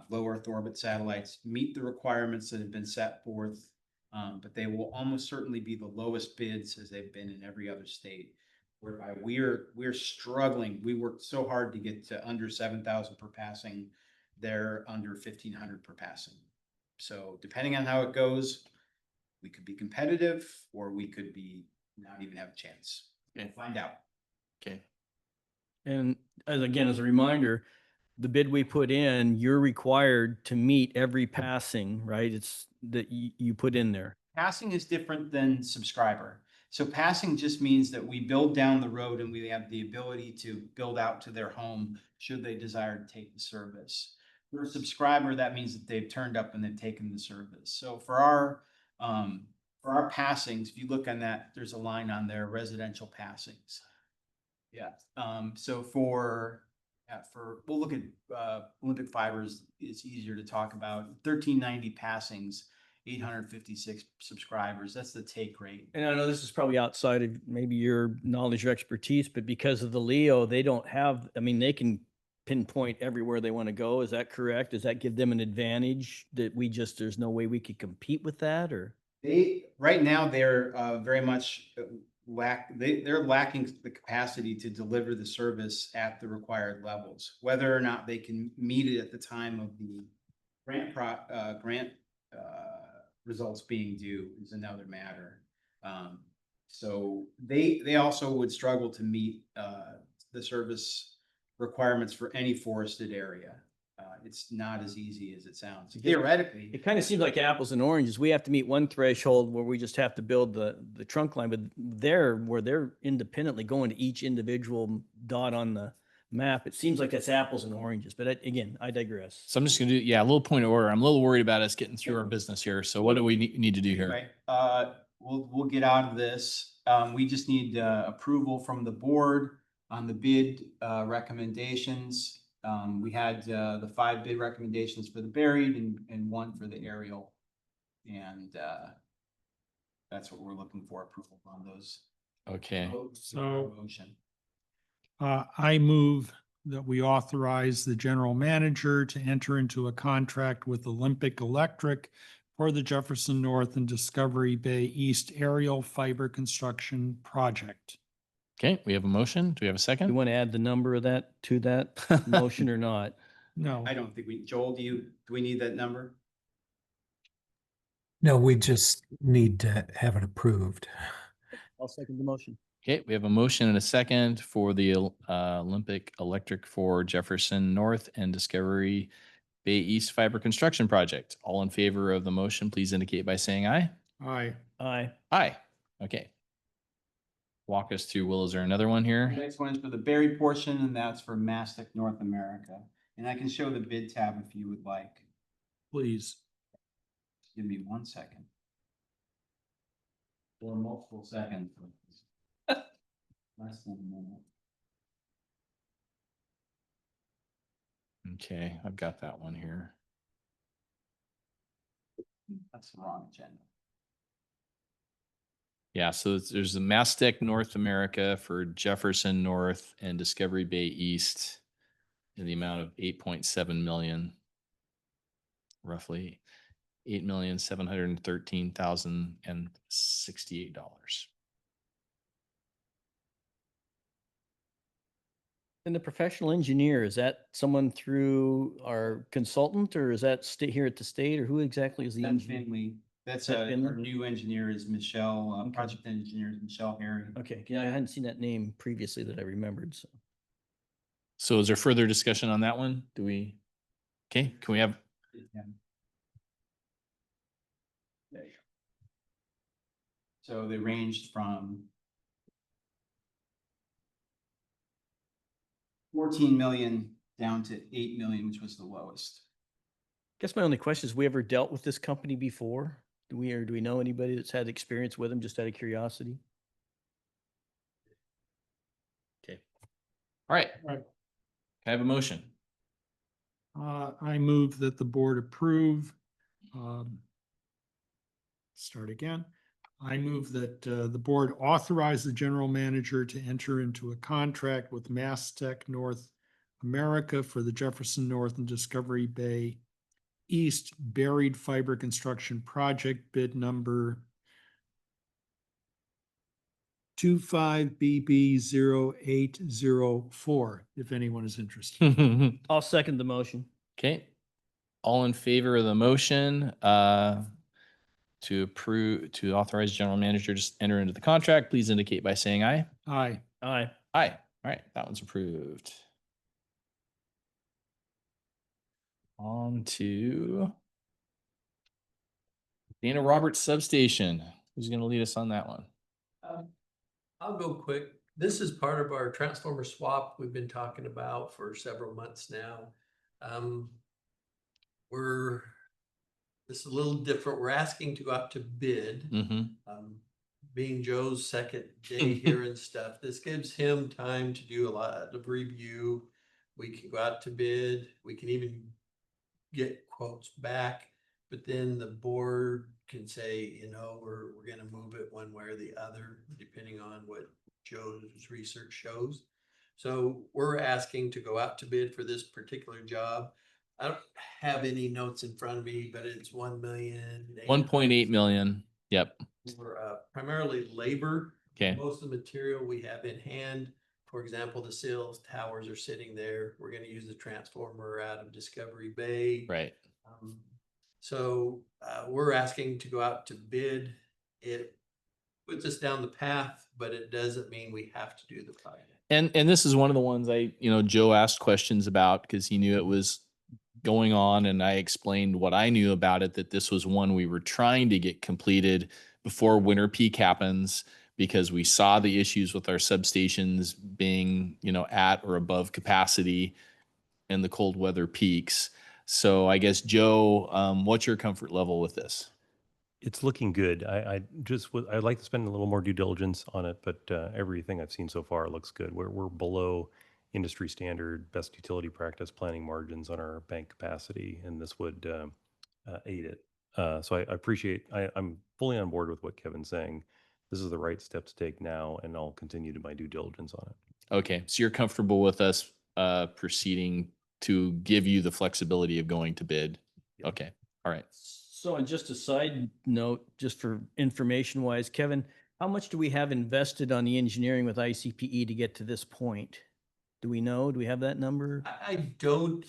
low Earth orbit satellites meet the requirements that have been set forth. But they will almost certainly be the lowest bids as they've been in every other state. Whereby we're struggling. We worked so hard to get to under 7,000 per passing. They're under 1,500 per passing. So depending on how it goes, we could be competitive or we could be not even have a chance. Okay. We'll find out. Okay. And as a reminder, the bid we put in, you're required to meet every passing, right? It's that you put in there. Passing is different than subscriber. So passing just means that we build down the road and we have the ability to build out to their home should they desire to take the service. For a subscriber, that means that they've turned up and they've taken the service. So for our passings, if you look on that, there's a line on there, residential passings. Yeah. So we'll look at Olympic Fibers. It's easier to talk about 1,390 passings, 856 subscribers. That's the take rate. And I know this is probably outside of maybe your knowledge or expertise, but because of the LEO, they don't have, they can pinpoint everywhere they want to go. Is that correct? Does that give them an advantage that there's no way we could compete with that, or? Right now they're very much they're lacking the capacity to deliver the service at the required levels. Whether or not they can meet it at the time of the grant results being due is another matter. So they also would struggle to meet the service requirements for any forested area. It's not as easy as it sounds. Theoretically, It kind of seems like apples and oranges. We have to meet one threshold where we just have to build the trunk line, but where they're independently going to each individual dot on the map, it seems like that's apples and oranges. But again, I digress. So I'm just gonna do, a little point of order. I'm a little worried about us getting through our business here. So what do we need to do here? right, we'll get out of this. We just need approval from the board on the bid recommendations. We had the 5 bid recommendations for the buried and 1 for the aerial. And that's what we're looking for, approval on those. Okay. So motion. I move that we authorize the general manager to enter into a contract with Olympic Electric for the Jefferson North and Discovery Bay East aerial fiber construction project. Okay, we have a motion. Do we have a You second? want to add the number of that to that motion or not? No, I don't think Joel, do we need that number? No, we just need to have it approved. I'll second the motion. Okay, we have a motion and a second for the Olympic Electric for Jefferson North and Discovery Bay East Fiber Construction Project. All in favor of the motion, please indicate by saying aye. aye. Aye. Aye. Okay. Walk us through, Will, is there another one The here? next one is for the buried portion, and that's for Mastic North America. And I can show the bid tab if you would like. Please. Give me 1 second. For multiple seconds. Less than a minute. Okay, I've got that one here. That's the wrong agenda. Yeah, so there's the Mastec North America for Jefferson North and Discovery Bay East in the amount of 8.7 million, roughly $8,713,068. And the professional engineer, is that someone through our consultant or is that state here at the state or who exactly is the That's engineer? Finley. That's That our Finley? new engineer is Michelle, Okay. project engineer is Michelle Harry. Okay, yeah, I hadn't seen that name previously that I remembered, so. So is there further discussion on that one? Do we? Okay, can we have, Yeah. There you go. So they ranged from 14 million down to 8 million, which was the lowest. Guess my only question is, we ever dealt with this company before? Do we know anybody that's had experience with them, just out of curiosity? okay. All right. Right. Can I have a motion? I move that the board approve. Start again. I move that the board authorize the general manager to enter into a contract with Mastec North America for the Jefferson North and Discovery Bay East Buried Fiber Construction Project, bid number 25BB0804, if anyone is interested. I'll second the motion. Okay. All in favor of the motion, to approve, to authorize general manager to enter into the contract, please indicate by saying aye. Aye. Aye. Aye. All right, that one's approved. On to Dana Roberts Substation. Who's going to lead us on that one? I'll go quick. This is part of our transformer swap we've been talking about for several months now. This is a little different. We're asking to go out to bid. Mm-hmm. Being Joe's second day here and stuff, this gives him time to do a lot of review. We can go out to bid. We can even get quotes back, but then the board can say, you know, we're gonna move it one way or the other, depending on what Joe's research shows. So we're asking to go out to bid for this particular job. I don't have any notes in front of me, but it's 1 million. 1.8 million. Yep. For primarily labor. Okay. Most of the material we have in hand. For example, the sales towers are sitting there. We're gonna use the transformer out of Discovery Bay. Right. So we're asking to go out to bid. It puts us down the path, but it doesn't mean we have to do the project. And this is one of the ones Joe asked questions about because he knew it was going on, and I explained what I knew about it, that this was one we were trying to get completed before winter peak happens, because we saw the issues with our substations being, at or above capacity in the cold weather peaks. So I guess, Joe, what's your comfort level with this? It's looking good. I'd like to spend a little more due diligence on it, but everything I've seen so far looks good. We're below industry standard best utility practice planning margins on our bank capacity, and this would aid it. So I appreciate, I'm fully on board with what Kevin's saying. This is the right step to take now, and I'll continue to my due diligence on it. Okay, so you're comfortable with us proceeding to give you the flexibility of going to bid? Yeah. Okay, all right. So, and just a side note, just for information wise, Kevin, how much do we have invested on the engineering with ICPE to get to this point? Do we know? Do we have that number? I don't,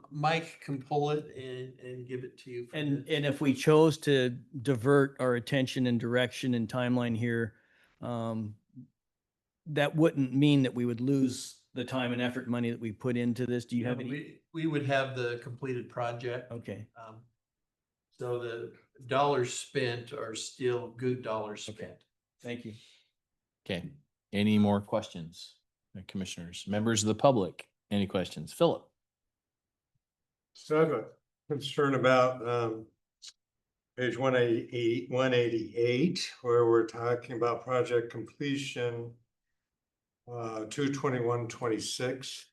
Mike can pull it and give it to you. for And this. if we chose to divert our attention and direction and timeline here, that wouldn't mean that we would lose the time and effort and money that we put into this. Do you have any? We would have the completed project. Okay, So the dollars spent are still good dollars spent. thank you. Okay, any more questions? Commissioners, members of the public, any questions? Philip? So I have a concern about page 188, where we're talking about project completion, 2/21/26.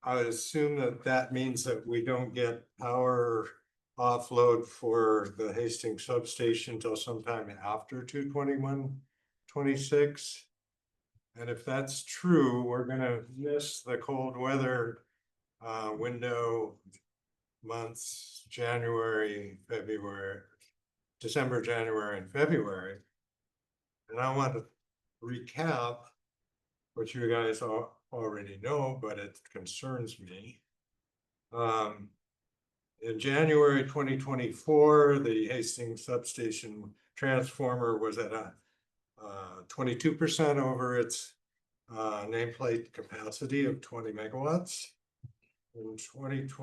I would assume that that means that we don't get power offload for the Hastings substation till sometime after 2/21/26. And if that's true, we're gonna miss the cold weather window months, January, February, December, January, and February. And I want to recap what you guys already know, but it concerns me. In January 2024, the Hastings substation transformer was at a 22% over its nameplate capacity of 20 megawatts. In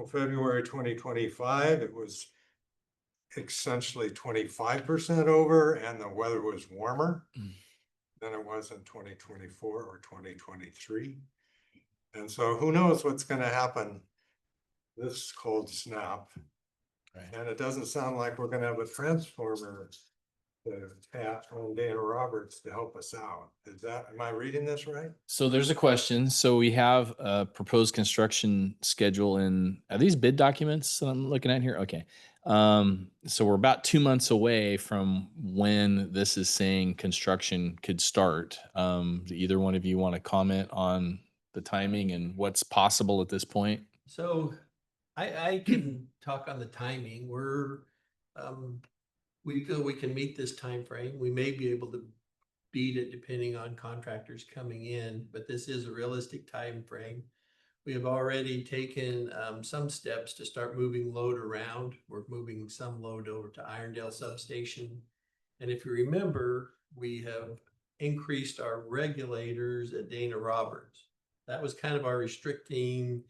February 2025, it was essentially 25% over, and the weather was warmer than it was in 2024 or 2023. And so who knows what's going to happen this cold snap. Right. And it doesn't sound like we're going to have a transformer to pat on Dana Roberts to help us out. Am I reading this right? So there's a question. So we have a proposed construction schedule are these bid documents that I'm looking at here? Okay. So we're about 2 months away from when this is saying construction could start. Do either one of you want to comment on the timing and what's possible at this point? So I can talk on the timing. We feel we can meet this time frame. We may be able to beat it depending on contractors coming in, but this is a realistic time frame. We have already taken some steps to start moving load around. We're moving some load over to Irondale substation. And if you remember, we have increased our regulators at Dana Roberts. That was kind of our restricting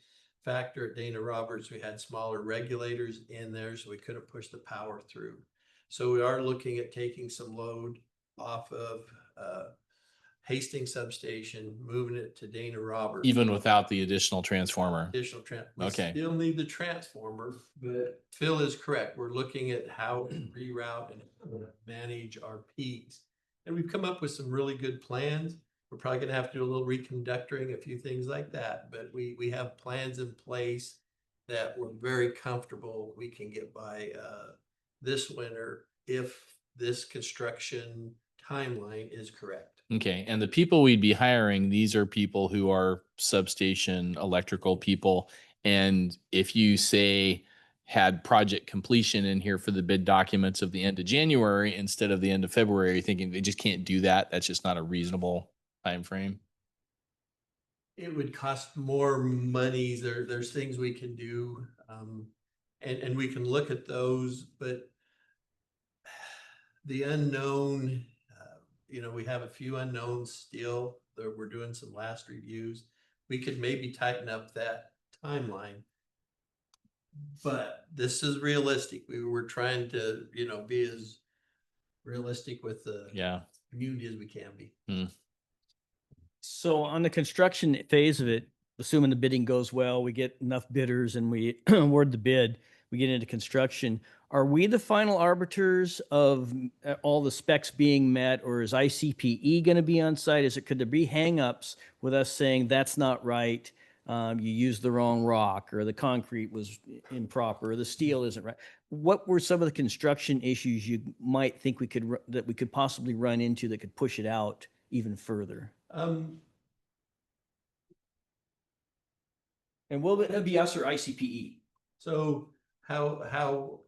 factor at Dana Roberts. We had smaller regulators in there, so we couldn't push the power through. So we are looking at taking some load off of Hastings substation, moving it to Dana Roberts. Even without the additional transformer? We Okay. still need the transformer, but Phil is correct. We're looking at how to reroute and manage our peaks. And we've come up with some really good plans. We're probably gonna have to do a little reconductoring, a few things like that, but we have plans in place that we're very comfortable we can get by this winter if this construction timeline is correct. Okay, and the people we'd be hiring, these are people who are substation electrical people. And if you say had project completion in here for the bid documents of the end of January instead of the end of February, you're thinking they just can't do that. That's just not a reasonable time frame. It would cost more money. There's things we can do. And we can look at those, but the unknown, we have a few unknowns still. We're doing some last reviews. We could maybe tighten up that timeline. But this is realistic. We were trying to, be as realistic with the community as we can be. So on the construction phase of it, assuming the bidding goes well, we get enough bidders and we award the bid, we get into construction. Are we the final arbiters of all the specs being met, or is ICPE going to be on site? Could there be hangups with us saying that's not right? You used the wrong rock, or the concrete was improper, or the steel isn't right. What were some of the construction issues you might think we could possibly run into that could push it out even further? And will it be us or ICPE? So how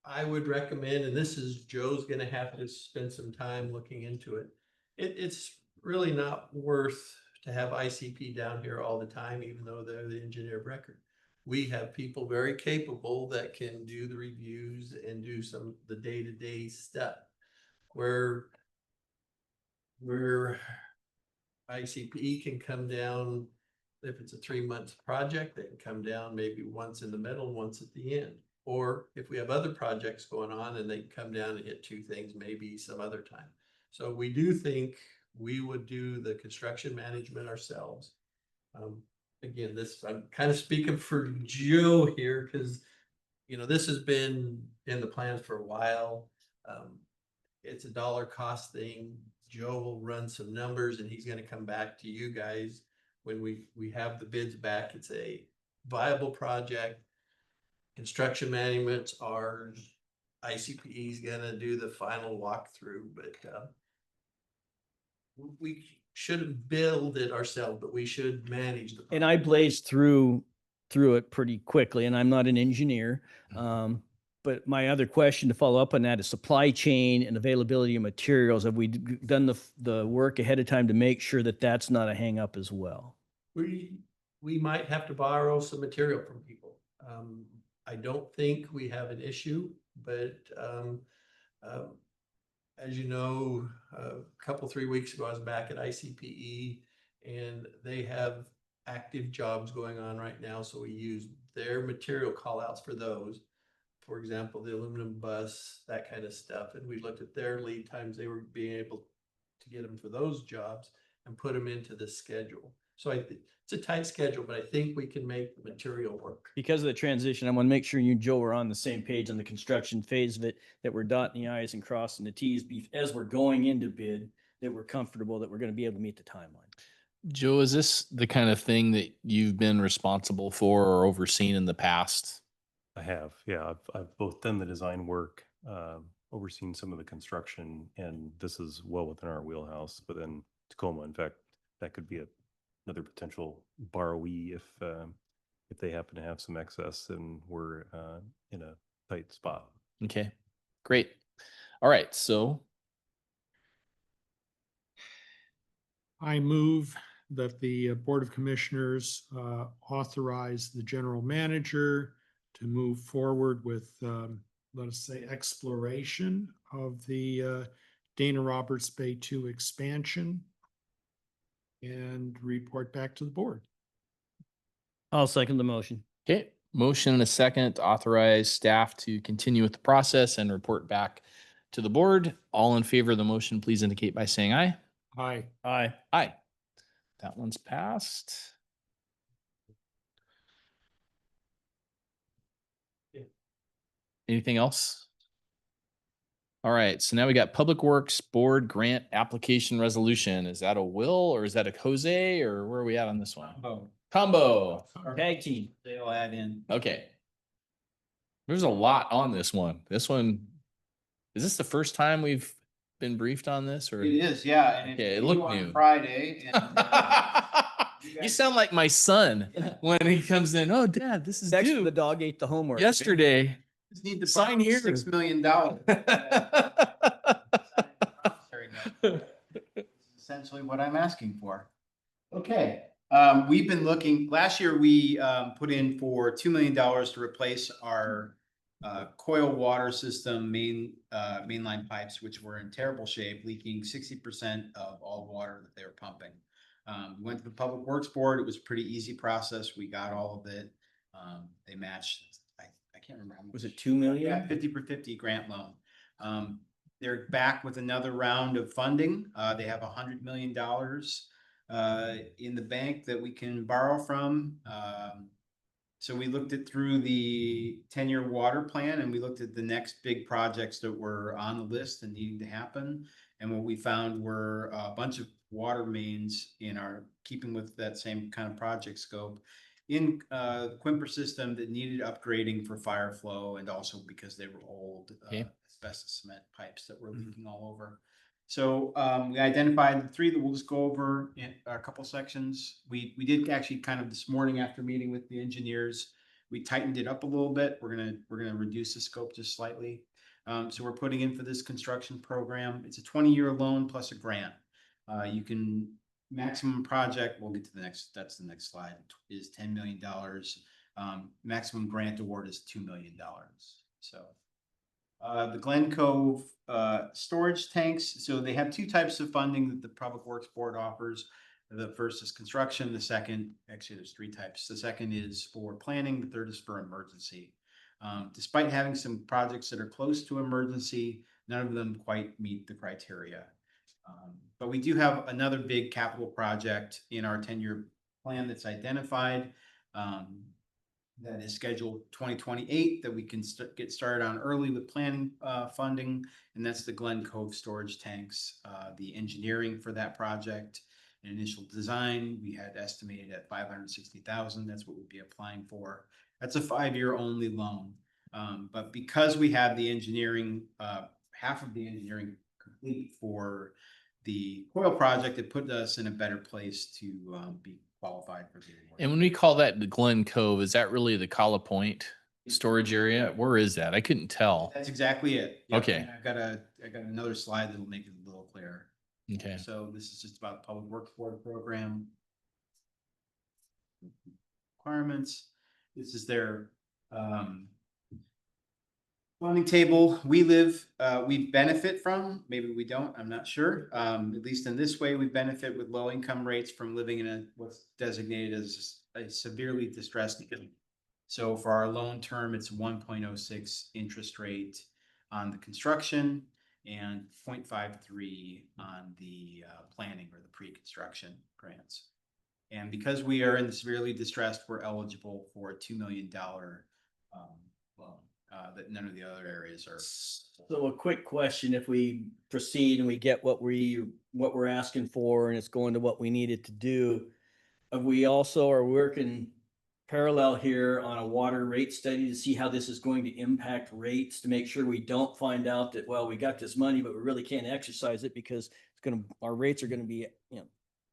I would recommend, and this is Joe's gonna have to spend some time looking into it. It's really not worth to have ICP down here all the time, even though they're the engineer of record. We have people very capable that can do the reviews and do the day-to-day stuff. Where ICPE can come down, if it's a 3-month project, they can come down maybe once in the middle, once at the end. Or if we have other projects going on, and they can come down and hit 2 things, maybe some other time. So we do think we would do the construction management ourselves. Again, I'm kind of speaking for Joe here, because you know, this has been in the plans for a while. It's a dollar cost thing. Joe will run some numbers and he's gonna come back to you guys when we have the bids back. It's a viable project. Construction management's ours. ICPE is gonna do the final walkthrough, but we shouldn't build it ourselves, but we should manage the. And I blazed through it pretty quickly, and I'm not an engineer. But my other question to follow up on that is supply chain and availability of materials. Have we done the work ahead of time to make sure that that's not a hang up as well? We might have to borrow some material from people. I don't think we have an issue, but as you know, a couple, 3 weeks ago, I was back at ICPE and they have active jobs going on right now. So we use their material call outs for those. For example, the aluminum bus, that kind of stuff. And we looked at their lead times. They were being able to get them for those jobs and put them into the schedule. So it's a tight schedule, but I think we can make the material work. Because of the transition, I want to make sure you and Joe are on the same page on the construction phase of it, that we're dotting the i's and crossing the t's as we're going into bid, that we're comfortable that we're going to be able to meet the timeline. Joe, is this the kind of thing that you've been responsible for or overseen in the past? I have, yeah. I've both done the design work, overseen some of the construction, and this is well within our wheelhouse. But then Tacoma, in fact, that could be another potential borrowee if they happen to have some excess and we're in a tight spot. Okay, great. All right, so I move that the Board of Commissioners authorize the general manager to move forward with, let us say, exploration of the Dana Roberts Bay 2 expansion and report back to the board. I'll second the motion. okay, motion and a second to authorize staff to continue with the process and report back to the board. All in favor of the motion, please indicate by saying aye. Aye. Aye. Aye. That one's passed. Anything else? All right, so now we got Public Works Board Grant Application Resolution. Is that a Will or is that a Jose or where are we at on this one? Combo. Tag team. They'll add in. Okay. There's a lot on this one. This one, is this the first time we've been briefed on this or? It is, yeah. And Okay, it came looked on new. Friday. And, You sound like my son when he comes in. Oh, Dad, this is Next, due the dog ate the homework. yesterday. just need to Sign borrow here. $6 million. Essentially what I'm asking for. Okay, we've been looking, last year we put in for $2 million to replace our coil water system mainline pipes, which were in terrible shape, leaking 60% of all water that they were pumping. We went to the Public Works Board. It was a pretty easy process. We got all of it. They matched, I can't remember how much. Was it 2 million? Yeah, 50 for 50 grant loan. They're back with another round of funding. They have $100 million in the bank that we can borrow from. So we looked at through the 10-year water plan and we looked at the next big projects that were on the list and needing to happen. And what we found were a bunch of water mains in our keeping with that same kind of project scope in the Quimper system that needed upgrading for fire flow and also because they were old asbestos cement pipes that were leaking all over. So we identified the three that we'll just go over in a couple sections. We did actually kind of this morning after meeting with the engineers, we tightened it up a little bit. We're gonna reduce the scope just slightly. So we're putting in for this construction program. It's a 20-year loan plus a grant. You can maximum project, we'll get to the next, that's the next slide, is $10 million. Maximum grant award is $2 million. So the Glen Cove storage tanks. So they have two types of funding that the Public Works Board offers. The first is construction. The second, actually there's three types. The second is for planning. The third is for emergency. Despite having some projects that are close to emergency, none of them quite meet the criteria. But we do have another big capital project in our 10-year plan that's identified. that is scheduled 2028 that we can get started on early with planning funding. And that's the Glen Cove storage tanks. The engineering for that project and initial design, we had estimated at 560,000. That's what we'd be applying for. That's a 5-year only loan. But because we have the engineering, half of the engineering complete for the coil project, it put us in a better place to be qualified for the award. And when we call that the Glen Cove, is that really the Kala Point storage area? Where is that? I couldn't tell. That's exactly it. Yep, Okay. and I got another slide that'll make it a little clearer. Okay. So this is just about the Public Works Board program. Requirements. This is their funding table. We benefit from, maybe we don't, I'm not sure. At least in this way, we benefit with low income rates from living in a what's designated as a severely distressed. So for our loan term, it's 1.06 interest rate on the construction and 0.53 on the planning or the pre-construction grants. And because we are in the severely distressed, we're eligible for a $2 million loan that none of the other areas are. So a quick question, if we proceed and we get what we're asking for and it's going to what we needed to do, we also are working parallel here on a water rate study to see how this is going to impact rates, to make sure we don't find out that, well, we got this money, but we really can't exercise it because our rates are gonna be,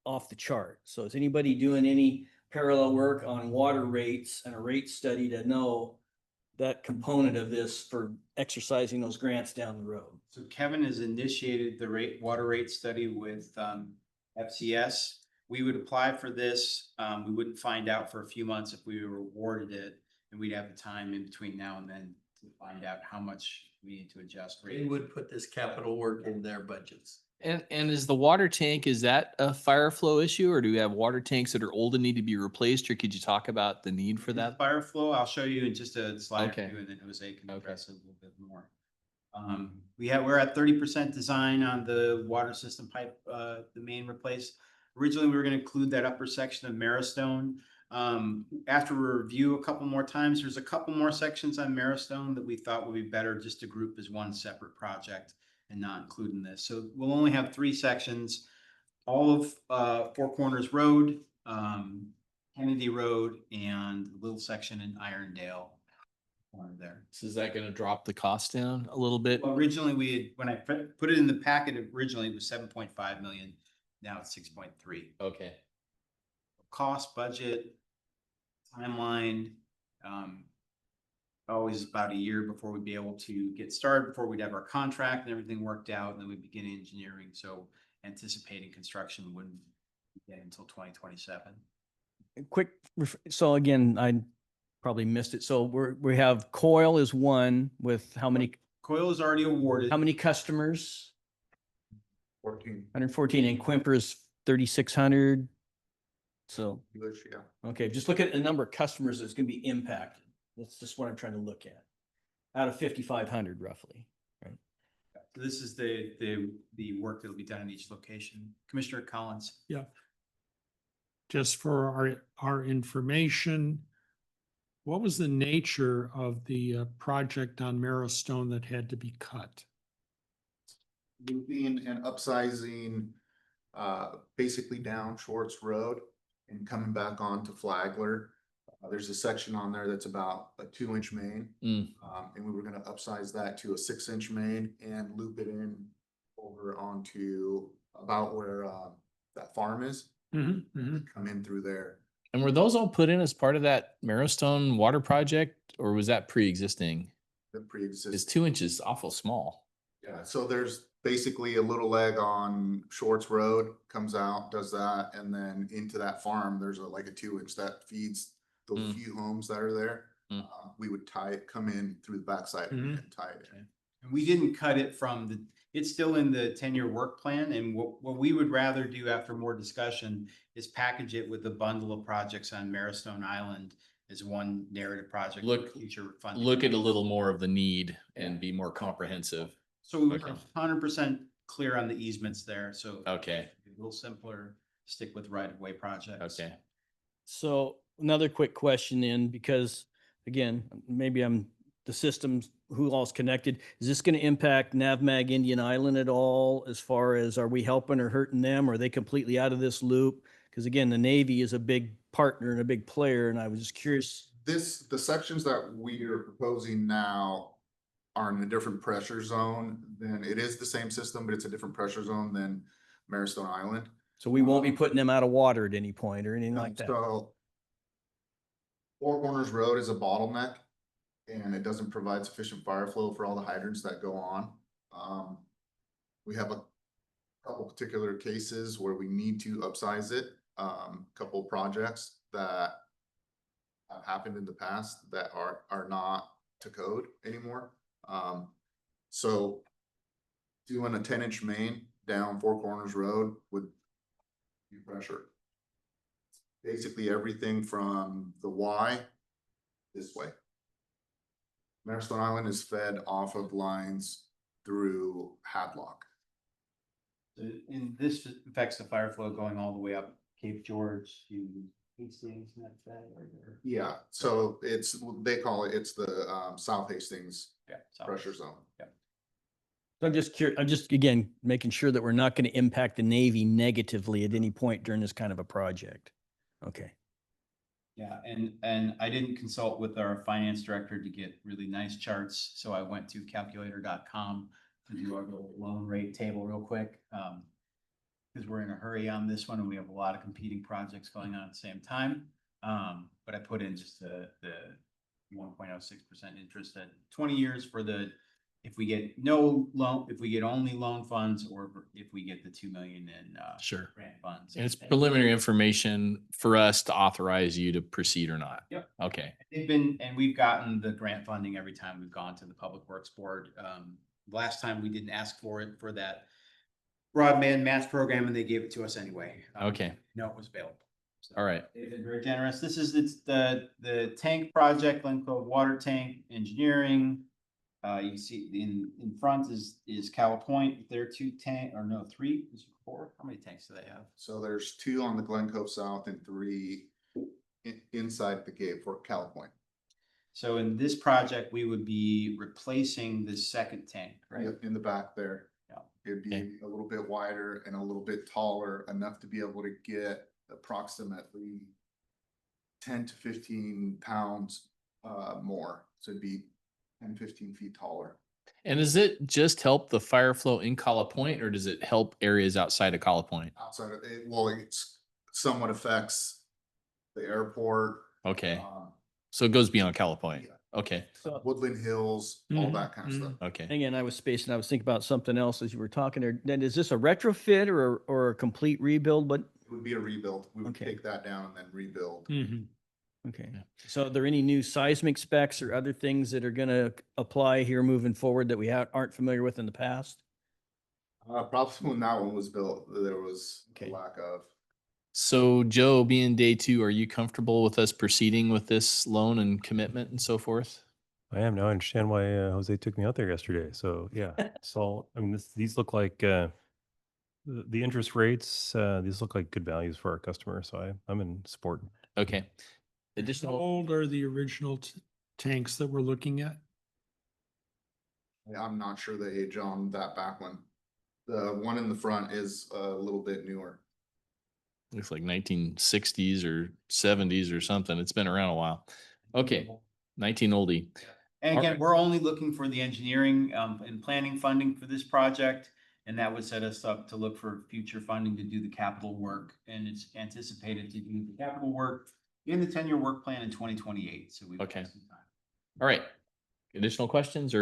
off the chart. So is anybody doing any parallel work on water rates and a rate study to know that component of this for exercising those grants down the road? So Kevin has initiated the water rate study with FCS. We would apply for this. We wouldn't find out for a few months if we were awarded it, and we'd have the time in between now and then to find out how much we need to adjust. They would put this capital work in their budgets. And is the water tank, is that a fire flow issue, or do we have water tanks that are old and need to be replaced, or could you talk about the need for that? Fire flow, I'll show you in just a slide or Okay. two, and then Jose can address it a little bit more. We're at 30% design on the water system pipe, the main replace. Originally, we were gonna include that upper section of Maristone. After we review a couple more times, there's a couple more sections on Maristone that we thought would be better just to group as one separate project and not include in this. So we'll only have 3 sections, all of Four Corners Road, Kennedy Road, and a little section in Irondale. There. So is that gonna drop the cost down a little bit? Well, originally when I put it in the packet, originally it was 7.5 million. Now it's 6.3. Okay. Cost, budget, timeline, always about a year before we'd be able to get started, before we'd have our contract and everything worked out, and then we begin engineering. So anticipating construction wouldn't begin until 2027. So again, I probably missed it. So we have Coil is one with how many Coil is already awarded. customers? 14. 114, and Quimper is 3,600. So, English, yeah. okay, just look at the number of customers that's gonna be impacted. That's just what I'm trying to look at. Out of 5,500 roughly. This is the work that'll be done in each location. Commissioner Collins. Yeah. Just for our information, what was the nature of the project on Marrowstone that had to be cut? Looping and upsizing, basically down Schwartz Road and coming back onto Flagler. There's a section on there that's about a 2-inch main. Mm. And we were gonna upsize that to a 6-inch main and loop it in over onto about where, that farm is, come in through there. And were those all put in as part of that Marrowstone water project, or was that pre-existing? The It's pre-existing. 2 inches awful small. Yeah, so there's basically a little leg on Schwartz Road, comes out, does that, and then into that farm, there's like a 2-inch that feeds those Mm. few homes that are there. Mm. We would tie it, come in through the backside and tie it in. And we didn't cut it it's still in the 10-year work plan. And what we would rather do after more discussion is package it with a bundle of projects on Marrowstone Island as one narrative project. Look- for future funding. Look at a little more of the need and be more comprehensive. So we were Okay. 100% clear on the easements there. So Okay, a little simpler, stick with right-of-way projects. okay. So another quick question then, because again, maybe the systems, who all's connected. Is this going to impact NAVMAG Indian Island at all as far as are we helping or hurting them? Or are they completely out of this loop? Because again, the Navy is a big partner and a big player, and I was just curious. The sections that we are proposing now are in a different pressure zone than, it is the same system, but it's a different pressure zone than Maristone Island. So we won't be putting them out of water at any point or anything like that. So Four Corners Road is a bottleneck and it doesn't provide sufficient fire flow for all the hydrants that go on. We have a couple particular cases where we need to upsize it. Couple projects that have happened in the past that are not to code anymore. So doing a 10-inch main down Four Corners Road would be pressure. Basically everything from the Y this way. Maristone Island is fed off of lines through Hadlock. And this affects the fire flow going all the way up Cape George to Hastings, and that's that, or? Yeah, so they call it's the South Hastings Yeah. pressure zone. So I'm just curious, I'm just, again, making sure that we're not going to impact the Navy negatively at any point during this kind of a project. Okay. Yeah, and I didn't consult with our finance director to get really nice charts, so I went to calculator.com to do our little loan rate table real quick. Because we're in a hurry on this one and we have a lot of competing projects going on at the same time. But I put in just the 1.06% interest at 20 years for the, if we get no loan, if we get only loan funds, or if we get the 2 million in Sure. grant funds. And it's preliminary information for us to authorize you to proceed or not. Yep. Okay. They've been, and we've gotten the grant funding every time we've gone to the Public Works Board. Last time we didn't ask for it for that broadband match program and they gave it to us anyway. Okay. No, it was available. So All right. they've been very generous. It's the tank project, Glen Cove Water Tank Engineering. You can see in front is Cal Point. There are 2 tank, or no, 3, is it 4? How many tanks do they have? So there's 2 on the Glen Cove South and 3 inside the gate for Cal Point. So in this project, we would be replacing the second tank, right? Yep, in the back there. Yeah. It'd be a little bit wider and a little bit taller, enough to be able to get approximately 10 to 15 pounds more. So it'd be 10, 15 feet taller. And does it just help the fire flow in Cala Point, or does it help areas outside of Cala Point? Outside of it, well, it's somewhat affects the airport. Okay. So it goes beyond Cala Point. Yeah. Okay. So Woodland Hills, all that kind of stuff. Okay. again, I was spacing, I was thinking about something else as you were talking there. Then is this a retrofit or a complete rebuild? But, It would be a rebuild. We would Okay. take that down and then rebuild. okay. Yeah. So are there any new seismic specs or other things that are going to apply here moving forward that we aren't familiar with in the past? Probably when that one was built, there was Okay. a lack of. So Joe, being day 2, are you comfortable with us proceeding with this loan and commitment and so forth? I am now. I understand why Jose took me out there yesterday. So yeah, so I mean, these look like the interest rates. These look like good values for our customers. So I'm in support. Okay. How Additional. old are the original tanks that we're looking at? I'm not sure the age on that back one. The one in the front is a little bit newer. Looks like 1960s or 70s or something. It's been around a while. Okay. 19 oldie. And All again, right. we're only looking for the engineering and planning funding for this project. And that would set us up to look for future funding to do the capital work. And it's anticipated to do the capital work in the 10-year work plan in 2028. So we've got Okay. some time. All right. Additional questions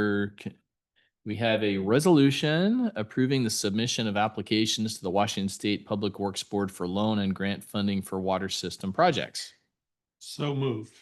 we have a resolution approving the submission of applications to the Washington State Public Works Board for loan and grant funding for water system projects. So moved.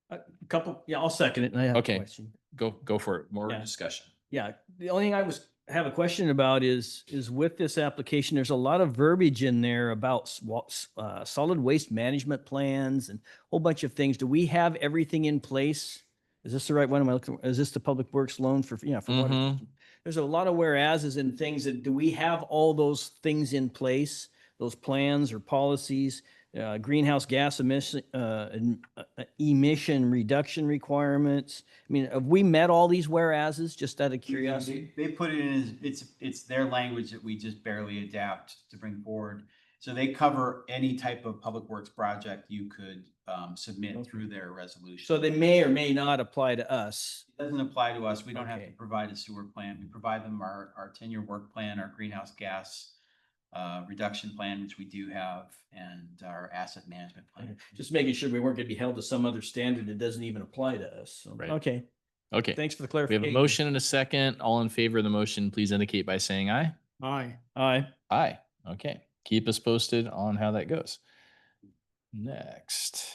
A couple, yeah, I'll second it. And I have Okay. a question. Go for it. More Yeah. discussion. Yeah, the only thing have a question about is with this application, there's a lot of verbiage in there about solid waste management plans and a whole bunch of things. Do we have everything in place? Is this the right one? Am I looking, is this the Public Works loan for water? Mhm. There's a lot of whereases and things that, do we have all those things in place? Those plans or policies greenhouse gas emission reduction requirements. I mean, have we met all these whereases, just out of curiosity? They put it in, as it's their language that we just barely adapt to bring forward. So they cover any type of public works project you could submit through their resolution. So they may or may not apply to us. It doesn't apply to us. We don't have to Okay. provide a sewer plan. We provide them our 10-year work plan, our greenhouse gas reduction plan, which we do have, and our asset management plan. Just making sure we weren't going to be held to some other standard that doesn't even apply to us. So, Right. Okay, Okay. thanks for the We clarification. have a motion and a second. All in favor of the motion, please indicate by saying aye. Aye. Aye. Aye. Okay. Keep us posted on how that goes. Next.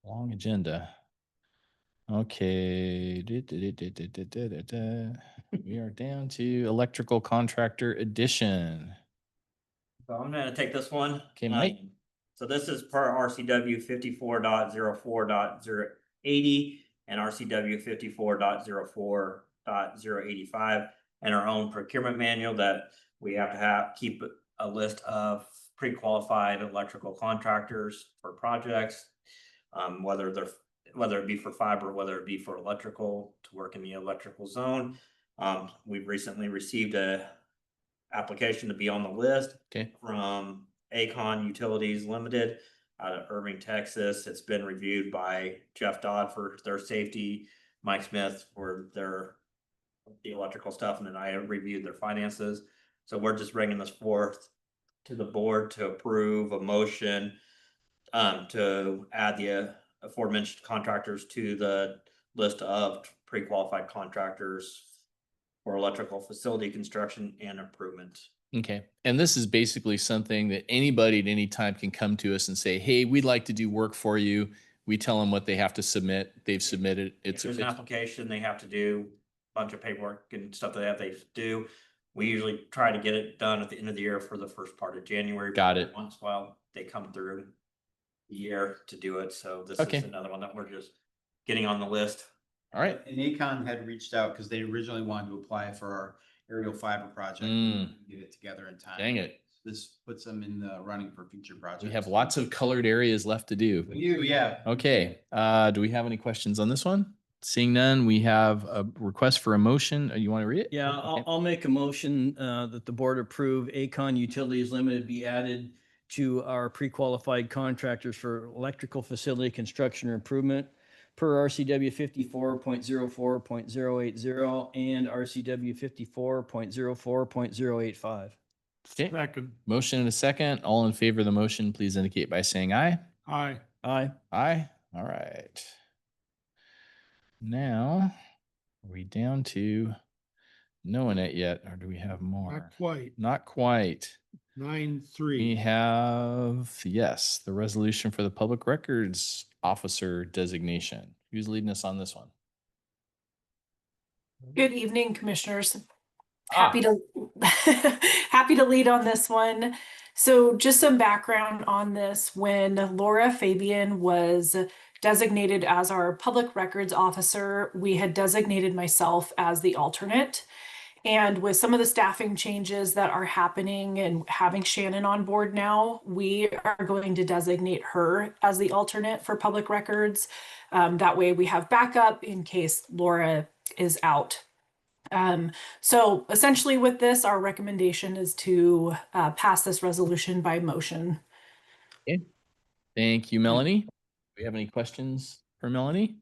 Long agenda. Okay. We are down to electrical contractor edition. So I'm gonna take this one. Okay, Mike. So this is per RCW 54.04.080 and RCW 54.04.085, and our own procurement manual that we have to keep a list of pre-qualified electrical contractors for projects, whether it be for fiber, whether it be for electrical to work in the electrical zone. We've recently received a application to be on the list Okay. from Acon Utilities Limited out of Irving, Texas. It's been reviewed by Jeff Dodd for their safety, Mike Smith for the electrical stuff, and then I reviewed their finances. So we're just bringing this forth to the board to approve a motion to add the aforementioned contractors to the list of pre-qualified contractors for electrical facility construction and improvement. Okay. And this is basically something that anybody at any time can come to us and say, hey, we'd like to do work for you. We tell them what they have to submit. They've submitted. If there's an application, they have to do a bunch of paperwork and stuff that they do. We usually try to get it done at the end of the year for the first part of January. Got it. Once in a while, they come through the year to do it. So this Okay. is another one that we're just getting on the list. All right. And Acon had reached out because they originally wanted to apply for our aerial fiber project. Get it together in time. Dang it. This puts them in the running for future projects. We have lots of colored areas left to do. Yeah. Okay. Do we have any questions on this one? Seeing none, we have a request for a motion. You want to read it? Yeah, Okay. I'll make a motion that the board approve Acon Utilities Limited be added to our pre-qualified contractors for electrical facility construction or improvement per RCW 54.04.080 and RCW 54.04.085. Okay. Second. Motion and a second. All in favor of the motion, please indicate by saying aye. Aye. Aye. Aye. All right. Now, are we down to knowing it yet, or do we have more? Not quite. Not quite. 9-3. We have, yes, the resolution for the public records officer designation. Who's leading us on this one? Good evening, commissioners. Happy to happy to lead on this one. So just some background on this. When Laura Fabian was designated as our public records officer, we had designated myself as the alternate. And with some of the staffing changes that are happening and having Shannon on board now, we are going to designate her as the alternate for public records. That way we have backup in case Laura is out. So essentially with this, our recommendation is to pass this resolution by motion. Okay. Thank you, Melanie. Do we have any questions for Melanie?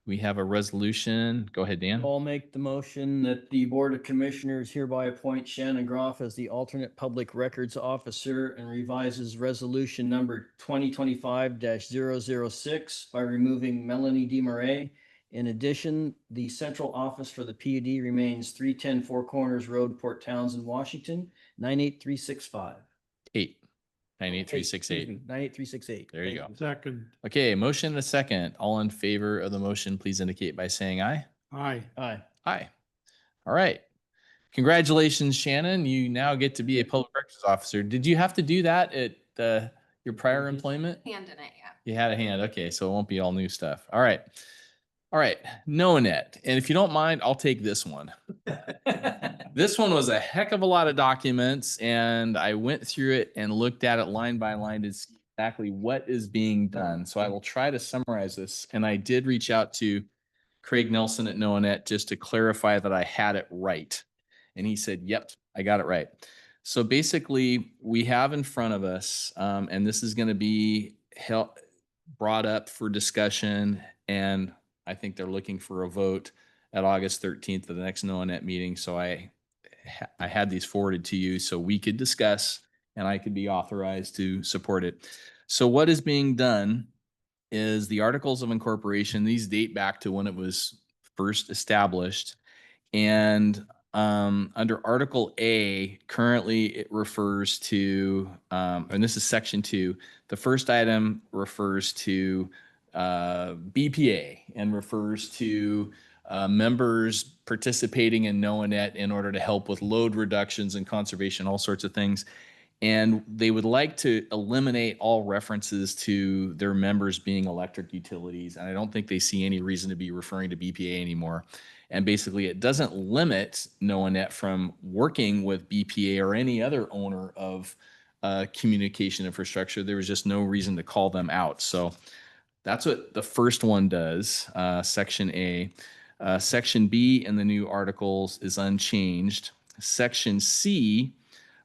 We have a resolution. Go ahead, Dan. I'll make the motion that the Board of Commissioners hereby appoint Shannon Groff as the alternate public records officer and revises resolution number 2025-006 by removing Melanie DeMarais. In addition, the central office for the PUD remains 310 Four Corners Road, Port Townsend, Washington, 98365. 98368. 98368. There you go. Second. Okay, motion and a second. All in favor of the motion, please indicate by saying aye. Aye. Aye. Aye. All right. Congratulations, Shannon. You now get to be a public records officer. Did you have to do that at your prior employment? Hand in it, yeah. You had a hand. Okay, so it won't be all new stuff. All right. All right, NoNet. And if you don't mind, I'll take this one. This one was a heck of a lot of documents, and I went through it and looked at it line by line to see exactly what is being done. So I will try to summarize this. And I did reach out to Craig Nelson at NoNet just to clarify that I had it right. And he said, yep, I got it right. So basically, we have in front of us, and this is going to be brought up for discussion, and I think they're looking for a vote at August 13th of the next NoNet meeting. So I had these forwarded to you so we could discuss and I could be authorized to support it. So what is being done is the articles of incorporation. These date back to when it was first established. And under Article A, currently it refers to, and this is Section 2, the first item refers to BPA and refers to members participating in NoAnet in order to help with load reductions and conservation, all sorts of things. And they would like to eliminate all references to their members being electric utilities. And I don't think they see any reason to be referring to BPA anymore. And basically, it doesn't limit NoAnet from working with BPA or any other owner of communication infrastructure. There was just no reason to call them out. So that's what the first one does, Section A. Section B in the new articles is unchanged. Section C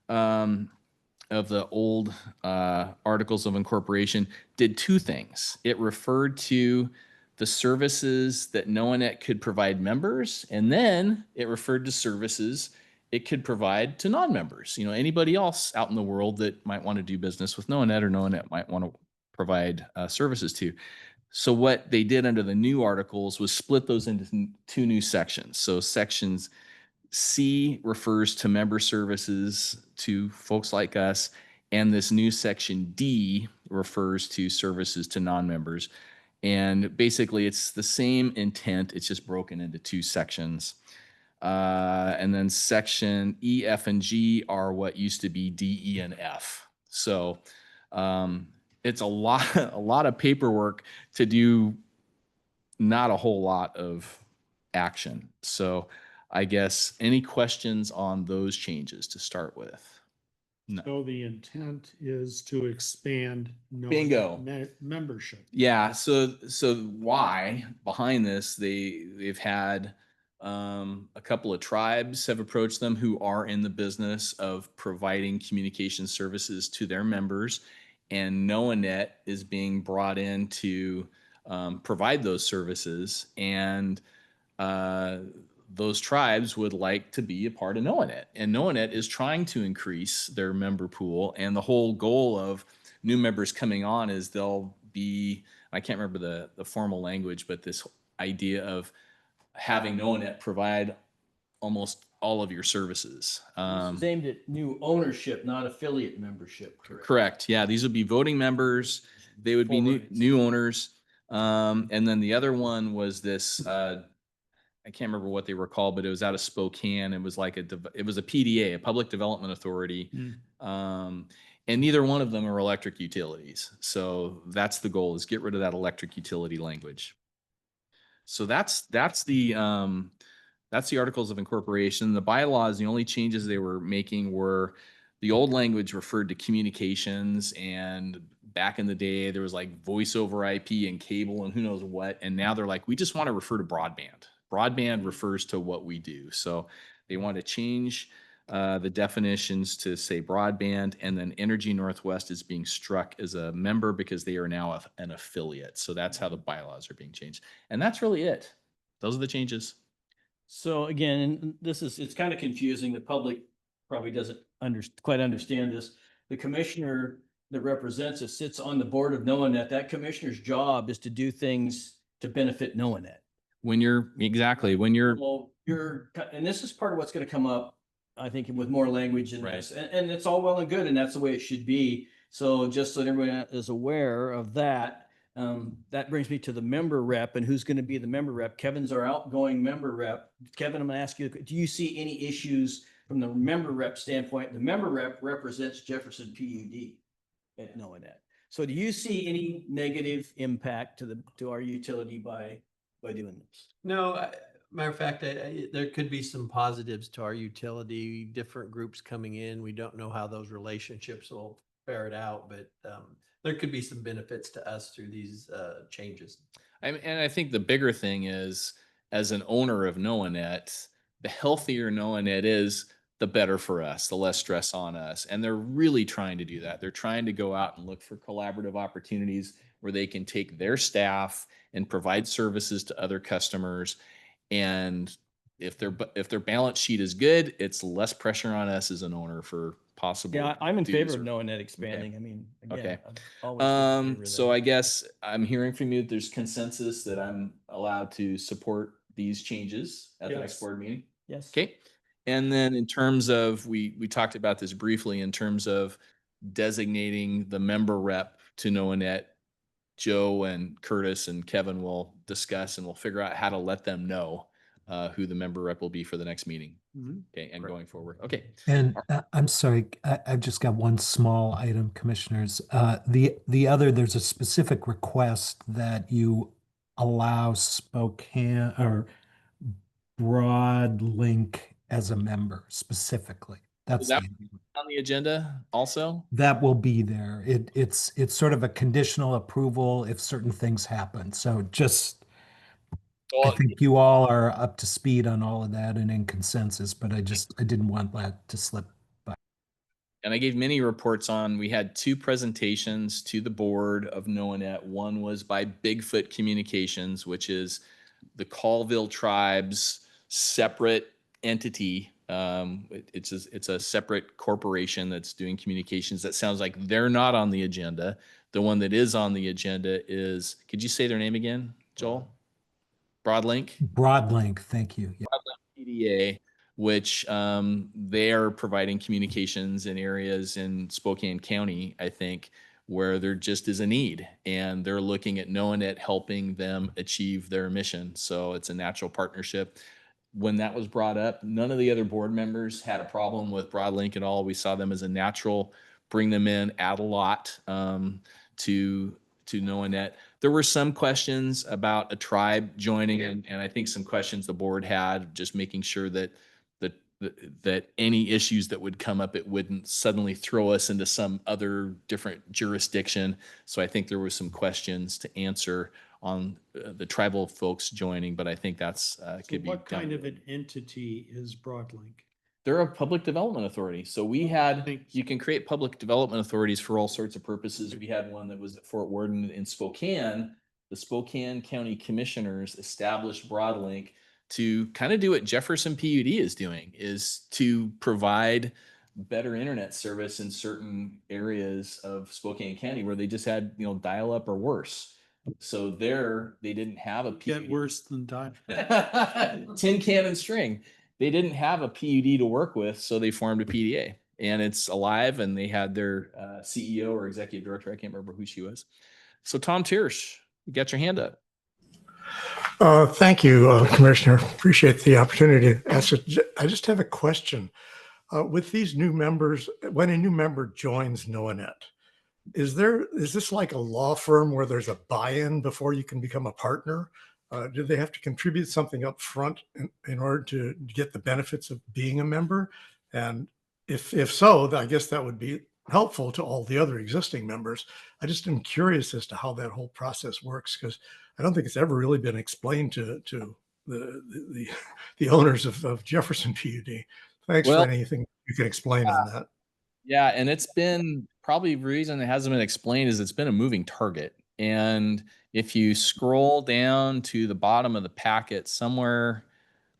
of the old articles of incorporation did two things. It referred to the services that NoAnet could provide members, and then it referred to services it could provide to non-members. You know, anybody else out in the world that might want to do business with NoAnet or NoAnet might want to provide services to. So what they did under the new articles was split those into two new sections. So sections C refers to member services to folks like us, and this new section D refers to services to non-members. And basically, it's the same intent. It's just broken into two sections. And then section E, F, and G are what used to be D, E, and F. So it's a lot of paperwork to do not a whole lot of action. So I guess any questions on those changes to start with? No. So the intent is to expand Bingo. membership. Yeah. So why behind this? They've had a couple of tribes have approached them who are in the business of providing communication services to their members, and NoAnet is being brought in to provide those services, and those tribes would like to be a part of NoAnet. And NoAnet is trying to increase their member pool. And the whole goal of new members coming on is they'll be, I can't remember the formal language, but this idea of having NoAnet provide almost all of your services. This is aimed at new ownership, not affiliate membership. Correct. Yeah, these would be voting members. They would be new owners. And then the other one was this, I can't remember what they were called, but it was out of Spokane. It was like it was a PDA, a Public Development Authority. And neither one of them are electric utilities. So that's the goal, is get rid of that electric utility language. So that's the articles of incorporation. The bylaws, the only changes they were making were the old language referred to communications, and back in the day there was like voice over IP and cable and who knows what. And now they're like, we just want to refer to broadband. Broadband refers to what we do. So they want to change the definitions to say broadband, and then Energy Northwest is being struck as a member because they are now an affiliate. So that's how the bylaws are being changed. And that's really it. Those are the changes. So again, and it's kind of confusing. The public probably doesn't quite understand this. The commissioner that represents us sits on the board of NoAnet. That commissioner's job is to do things to benefit NoAnet. When you're, Well, and this is part of what's going to come up, I think, with more language in this, and it's all well and good, and that's the way it should be. So just so everyone is aware of that, that brings me to the member rep and who's going to be the member rep. Kevin's our outgoing member rep. Kevin, I'm going to ask you, do you see any issues from the member rep standpoint? The member rep represents Jefferson PUD at NoAnet. So do you see any negative impact to our utility by by doing this. No, matter of fact, there could be some positives to our utility, different groups coming in. We don't know how those relationships will bear it out, but there could be some benefits to us through these changes. And I think the bigger thing is, as an owner of Noanet, the healthier Noanet is, the better for us, the less stress on us. And they're really trying to do that. They're trying to go out and look for collaborative opportunities where they can take their staff and provide services to other customers. And if their balance sheet is good, it's less pressure on us as an owner for possible. Yeah, I'm in favor dues of or- knowing that expanding. I mean, again, Okay. I've always been in favor of So that. I guess I'm hearing from you that there's consensus that I'm allowed to support these changes at the next Yes. board meeting. Yes. Okay. And then in terms of, we talked about this briefly in terms of designating the member rep to Noanet, Joe and Curtis and Kevin will discuss and we'll figure out how to let them know who the member rep will be for the next meeting. Okay. And going forward. Okay. And I'm sorry, I've just got one small item, commissioners. The other, there's a specific request that you allow Spokane or Broadlink as a member specifically. That's that the, on the agenda also? that will be there. It's sort of a conditional approval if certain things happen. So just, I Well, think you all are up to speed on all of that and in consensus, but I didn't want that to slip by. and I gave many reports on, we had 2 presentations to the board of Noanet. One was by Bigfoot Communications, which is the Colville tribe's separate entity. It's a separate corporation that's doing communications. That sounds like they're not on the agenda. The one that is on the agenda is, could you say their name again, Joel? Broadlink? Broadlink, thank you. Yeah. PDA, which they are providing communications in areas in Spokane County, I think, where there just is a need. And they're looking at Noanet helping them achieve their mission. So it's a natural partnership. When that was brought up, none of the other board members had a problem with Broadlink at all. We saw them as a natural, bring them in, add a lot to Noanet. There were some questions about a tribe joining, and I think some questions the board had, just making sure that that any issues that would come up, it wouldn't suddenly throw us into some other different jurisdiction. So I think there were some questions to answer on the tribal folks joining, but I think that's So could be what done. kind of an entity is Broadlink? They're a public development authority. So we had, Thanks. you can create public development authorities for all sorts of purposes. We had one that was at Fort Worden in Spokane. The Spokane County Commissioners established Broadlink to kind of do what Jefferson PUD is doing, is to provide better internet service in certain areas of Spokane County where they just had, dial up or worse. So there, they didn't have a Get PUD. worse than that. Tin can and string. They didn't have a PUD to work with, so they formed a PDA, and it's alive. And they had their CEO or executive director. I can't remember who she was. So Tom Tiersch, you got your hand up. Thank you, Commissioner. Appreciate the opportunity to ask. I just have a question. With these new members, when a new member joins Noanet, is this like a law firm where there's a buy-in before you can become a partner? Do they have to contribute something up front in order to get the benefits of being a member? And if so, then I guess that would be helpful to all the other existing members. I just am curious as to how that whole process works, because I don't think it's ever really been explained to the owners of Jefferson PUD. Thanks Well, for anything you can explain on that. Yeah, and it's been probably the reason it hasn't been explained is it's been a moving target. And if you scroll down to the bottom of the packet somewhere,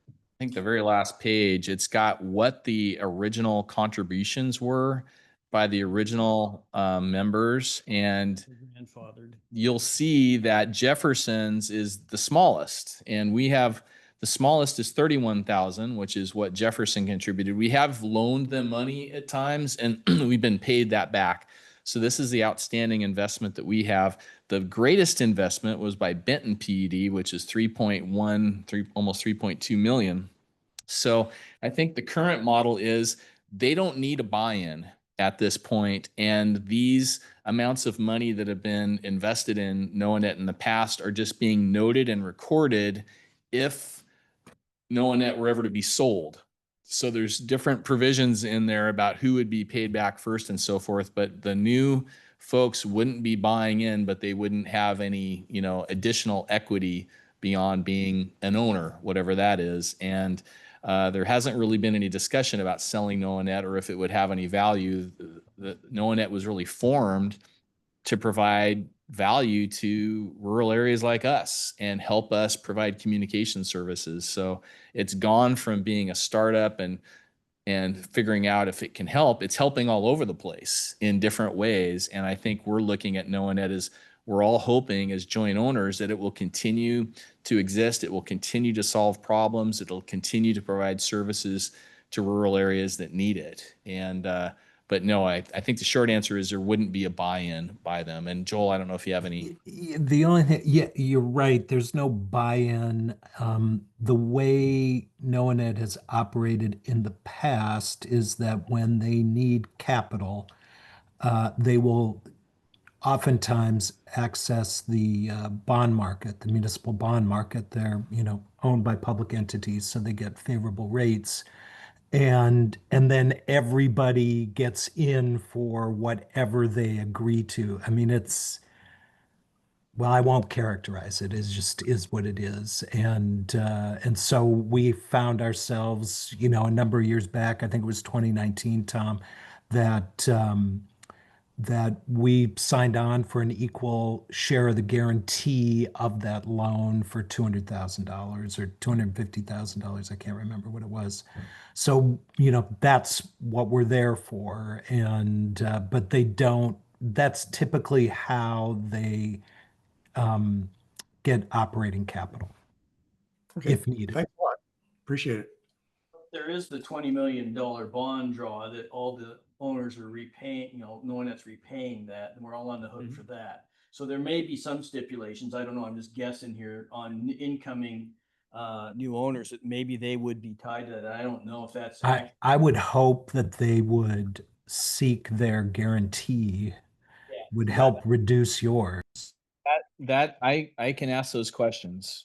I think the very last page, it's got what the original contributions were by the original members. And Grandfathered. you'll see that Jefferson's is the smallest, and we have the smallest is 31,000, which is what Jefferson contributed. We have loaned them money at times, and we've been paid that back. So this is the outstanding investment that we have. The greatest investment was by Benton PUD, which is 3.1, almost 3.2 million. So I think the current model is they don't need a buy-in at this point. And these amounts of money that have been invested in NOAANET in the past are just being noted and recorded if NOAANET were ever to be sold. So there's different provisions in there about who would be paid back first and so forth, but the new folks wouldn't be buying in, but they wouldn't have any, additional equity beyond being an owner, whatever that is. And there hasn't really been any discussion about selling NOAANET or if it would have any value. The NOAANET was really formed to provide value to rural areas like us and help us provide communication services. So it's gone from being a startup and figuring out if it can help. It's helping all over the place in different ways. And I think we're looking at NOAANET as we're all hoping as joint owners that it will continue to exist. It will continue to solve problems. It'll continue to provide services to rural areas that need it. And, but no, I think the short answer is there wouldn't be a buy-in by them. And Joel, I don't know if you have any. The only thing, yeah, you're right. There's no buy-in. The way NOAANET has operated in the past is that when they need capital, they will oftentimes access the bond market, the municipal bond market. They're, owned by public entities, so they get favorable rates. And then everybody gets in for whatever they agree to. I mean, well, I won't characterize it. It just is what it is. And so we found ourselves, a number of years back, I think it was 2019, Tom, that that we signed on for an equal share of the guarantee of that loan for $200,000 or $250,000. I can't remember what it was. So, that's what we're there for. And, but that's typically how they get operating capital Okay, if needed. thanks a lot. Appreciate it. There is the $20 million bond draw that all the owners are repaying, knowing that's repaying that, and we're all on the hook for that. So there may be some stipulations, I don't know, I'm just guessing here, on incoming new owners that maybe they would be tied to that. I don't know if that's I would hope that they would seek their guarantee, would help reduce yours. That I can ask those questions.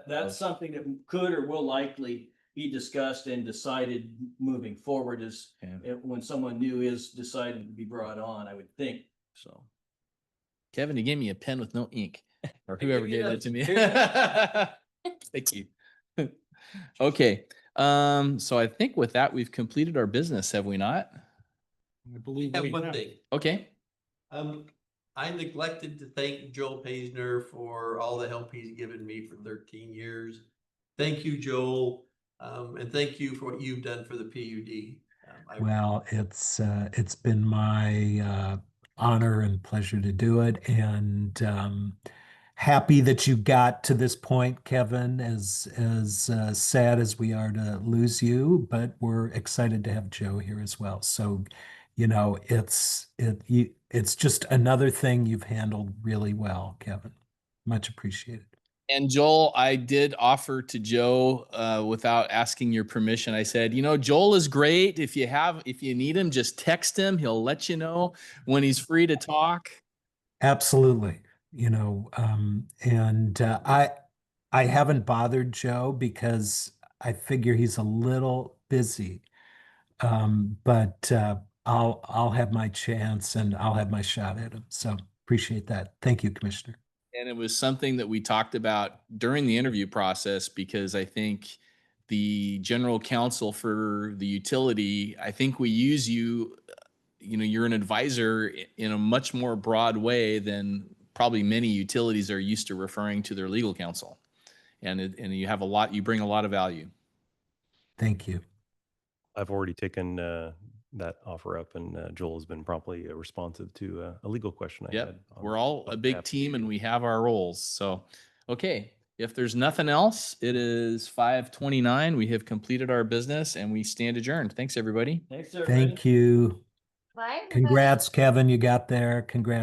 that's something that could or will likely be discussed and decided moving forward is when someone new is decided to be brought on, I would think. So Kevin, you gave me a pen with no ink, or whoever gave it to me. Thank you. Okay. So I think with that, we've completed our business, have we not? I believe I have we one have. thing. Okay. I neglected to thank Joel Paisner for all the help he's given me for 13 years. Thank you, Joel. And thank you for what you've done for the PUD. Well, it's been my honor and pleasure to do it, and happy that you got to this point, Kevin. As sad as we are to lose you, but we're excited to have Joe here as well. So, it's just another thing you've handled really well, Kevin. Much appreciated. And Joel, I did offer to Joe without asking your permission. I said, Joel is great. If you need him, just text him. He'll let you know when he's free to talk. Absolutely. And I haven't bothered Joe because I figure he's a little busy. But I'll have my chance and I'll have my shot at him. So appreciate that. Thank you, Commissioner. And it was something that we talked about during the interview process, because I think the general counsel for the utility, I think we use you, you're an advisor in a much more broad way than probably many utilities are used to referring to their legal counsel. And you bring a lot of value. Thank you. I've already taken that offer up, and Joel has been promptly responsive to a legal question I had. We're all a big team and we have our roles. So, okay. If there's nothing else, it is 5:29. We have completed our business and we stand adjourned. Thanks, everybody. Thanks, everybody. Thank you. Bye, everybody. Congrats, Kevin. You got there. Congrats.